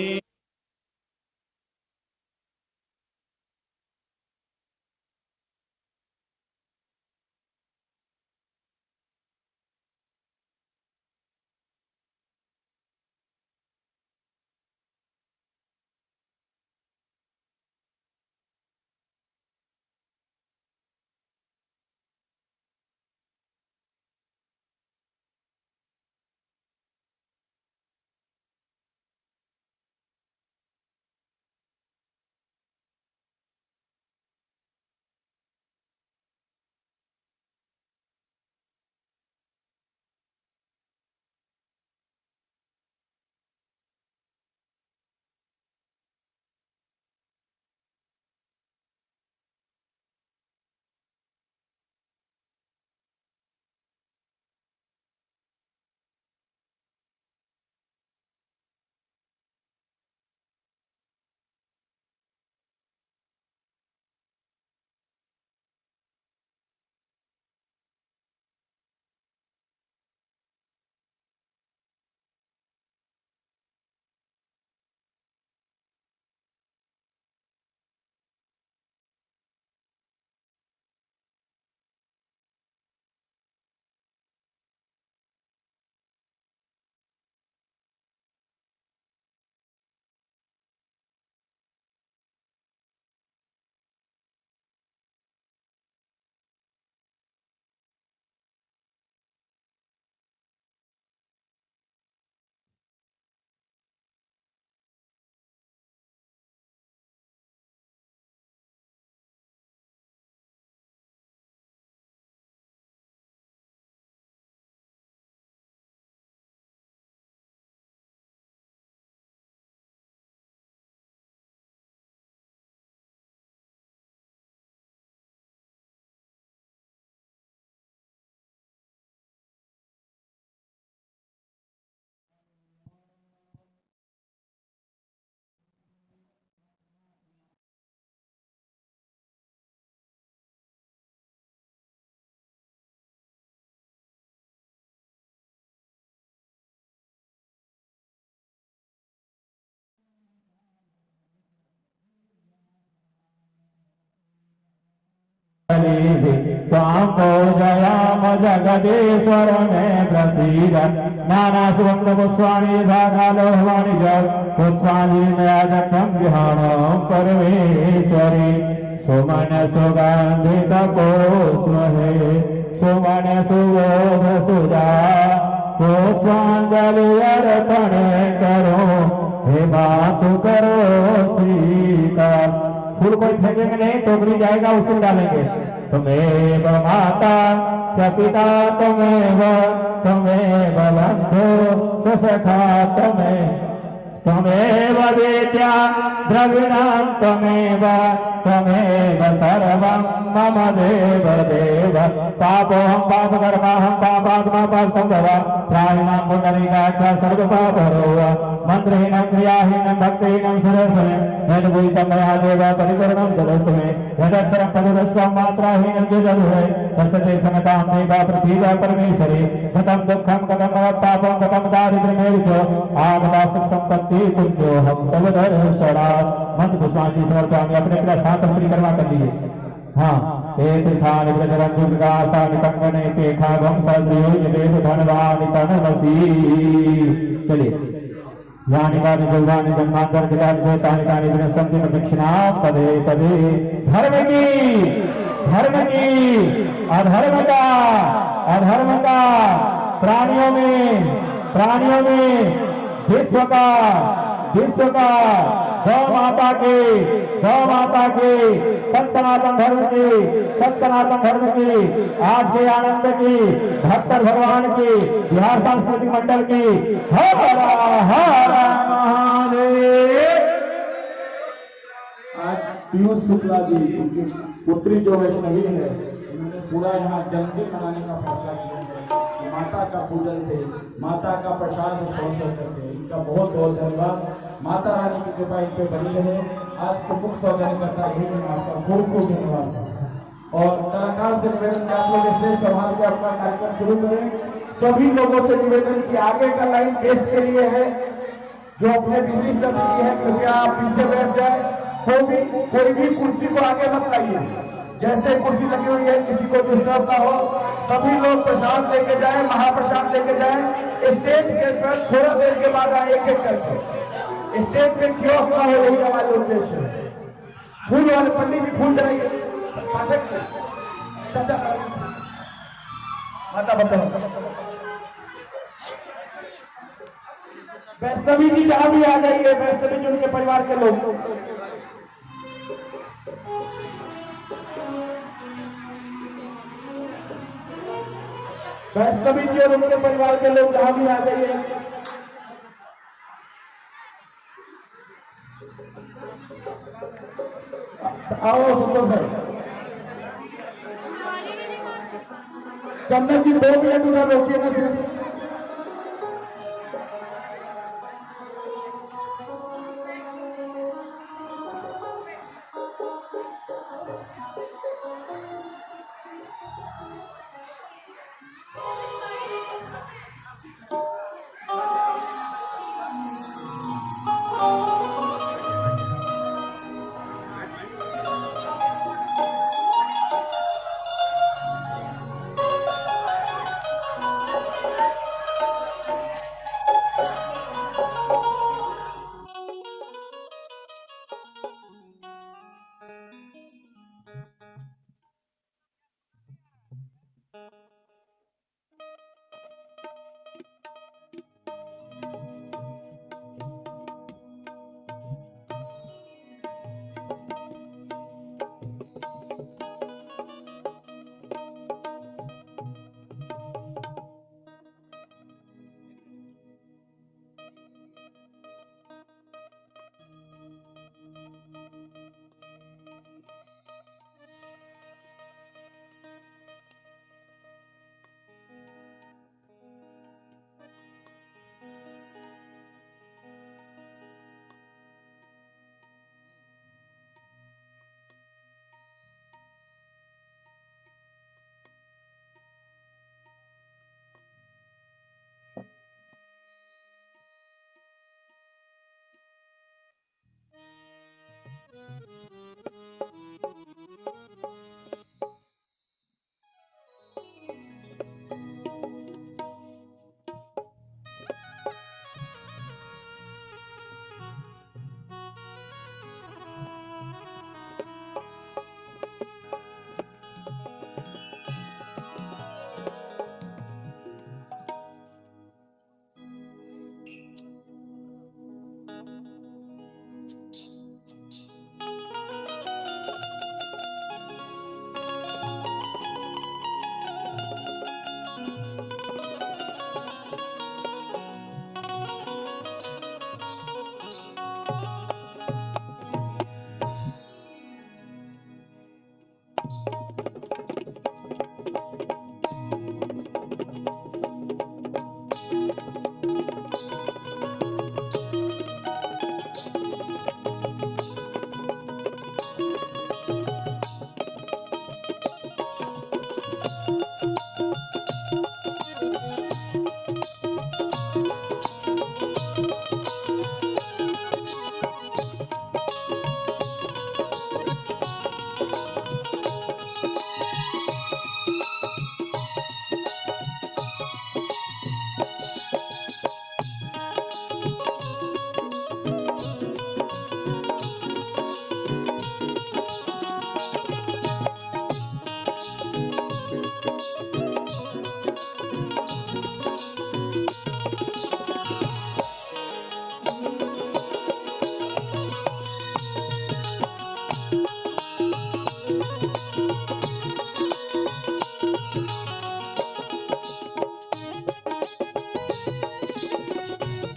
स्वाम पूजयाम जगदीश्वर में प्रसीद नाना सुगंध पुष्पाणि धारालोहवाणि जग पुष्पाणि नयाजटं विहाणं परमेश्वरी सुमन सुगंधित पुष्पहे सुमन सुबोध सुजा पुष्पांजलि अर्पण करो हे मातु करो स्वीकार। फूल कोई फेंकेंगे नहीं, टोकरी जाएगा उसमें डालेंगे। तुम्हें माता च पिता तुम्हें बंधु सखा तुम्हें विद्या द्रविणं त्वमेव सर्वं मम देव देव पापोऽहं पापकर्माहं पापात्मा पापसंभवः प्रायणां पुण्डरीकाख्या सर्वपापहरो मंत्रहीनं क्रियाहीनं भक्तिहीनं सुरस्वयं यद्भूतं मया देव परिकरणं ददस्तु मे यदक्षरं पददस्त्वं मात्राहीनं यदुहे तस्य समतां देव पृथिव्या परमेश्वरी कथं दुःखं कथं पापं कथं दारिद्र्यमेव आपदा सुख संपत्ति कुंजो हम तव दर्शनात्। मंत्र गोस्वामी जी समर्पयामि। अपने अपना साथ परिक्रमा कर लीजिए। हाँ तीर्थानि प्रचरन्ति कंगने शेखागम सद्योजनेत धनवानि तनमसि। चलिए यानिकानि जौवानि जन्मांतर कितानि तानि विनश्यन्ति प्रदक्षिणां पदे पदे। धर्म की अधर्म का प्राणियों में विश्व का गौ माता के सनातन धर्म की आज के आनंद की भक्तर भगवान की बिहार सांस्कृतिक मंडल की हर हर महादेव। आज पीयूष शुक्ला जी उनकी पुत्री जो वैष्णवी है, उन्होंने पूरा यहाँ जन्मदिन मनाने का फैसला किया है। माता का पूजन से, माता का प्रसाद स्पॉन्सर करके इनका बहुत बहुत धन्यवाद। माता रानी की कृपा इन पे बनी रहे। आज प्रमुख स्वागत करता है आपका खूब खूब धन्यवाद। और कलाकार से निवेदन कि आप लोग स्टेज संभाल के अपना कार्यक्रम शुरू करें। सभी लोगों से निवेदन कि आगे का लाइन गेस्ट के लिए है, जो अपने विशिष्ट अतिथि है कृपया आप पीछे बैठ जाए। कोई भी कुर्सी को आगे मत लाइए, जैसे कुर्सी लगी हुई है किसी को डिस्टर्ब ना हो। सभी लोग प्रसाद लेके जाए, महाप्रसाद लेके जाए। स्टेज के पर थोड़ा देर के बाद आए एक एक करके। स्टेज पे कियोस्क ना हो, यही हमारे उद्देश्य है। फूल वाले पंडित जी फूल जाइए माता बताओ। वैष्णवी जी जहां भी आ जाइए, वैष्णवी जी उनके परिवार के लोग। वैष्णवी जी और उनके परिवार के लोग जहां भी आ जाइए। आओ सुंदर भाई, चंदन जी 2 मिनट उधर रोकिए ना।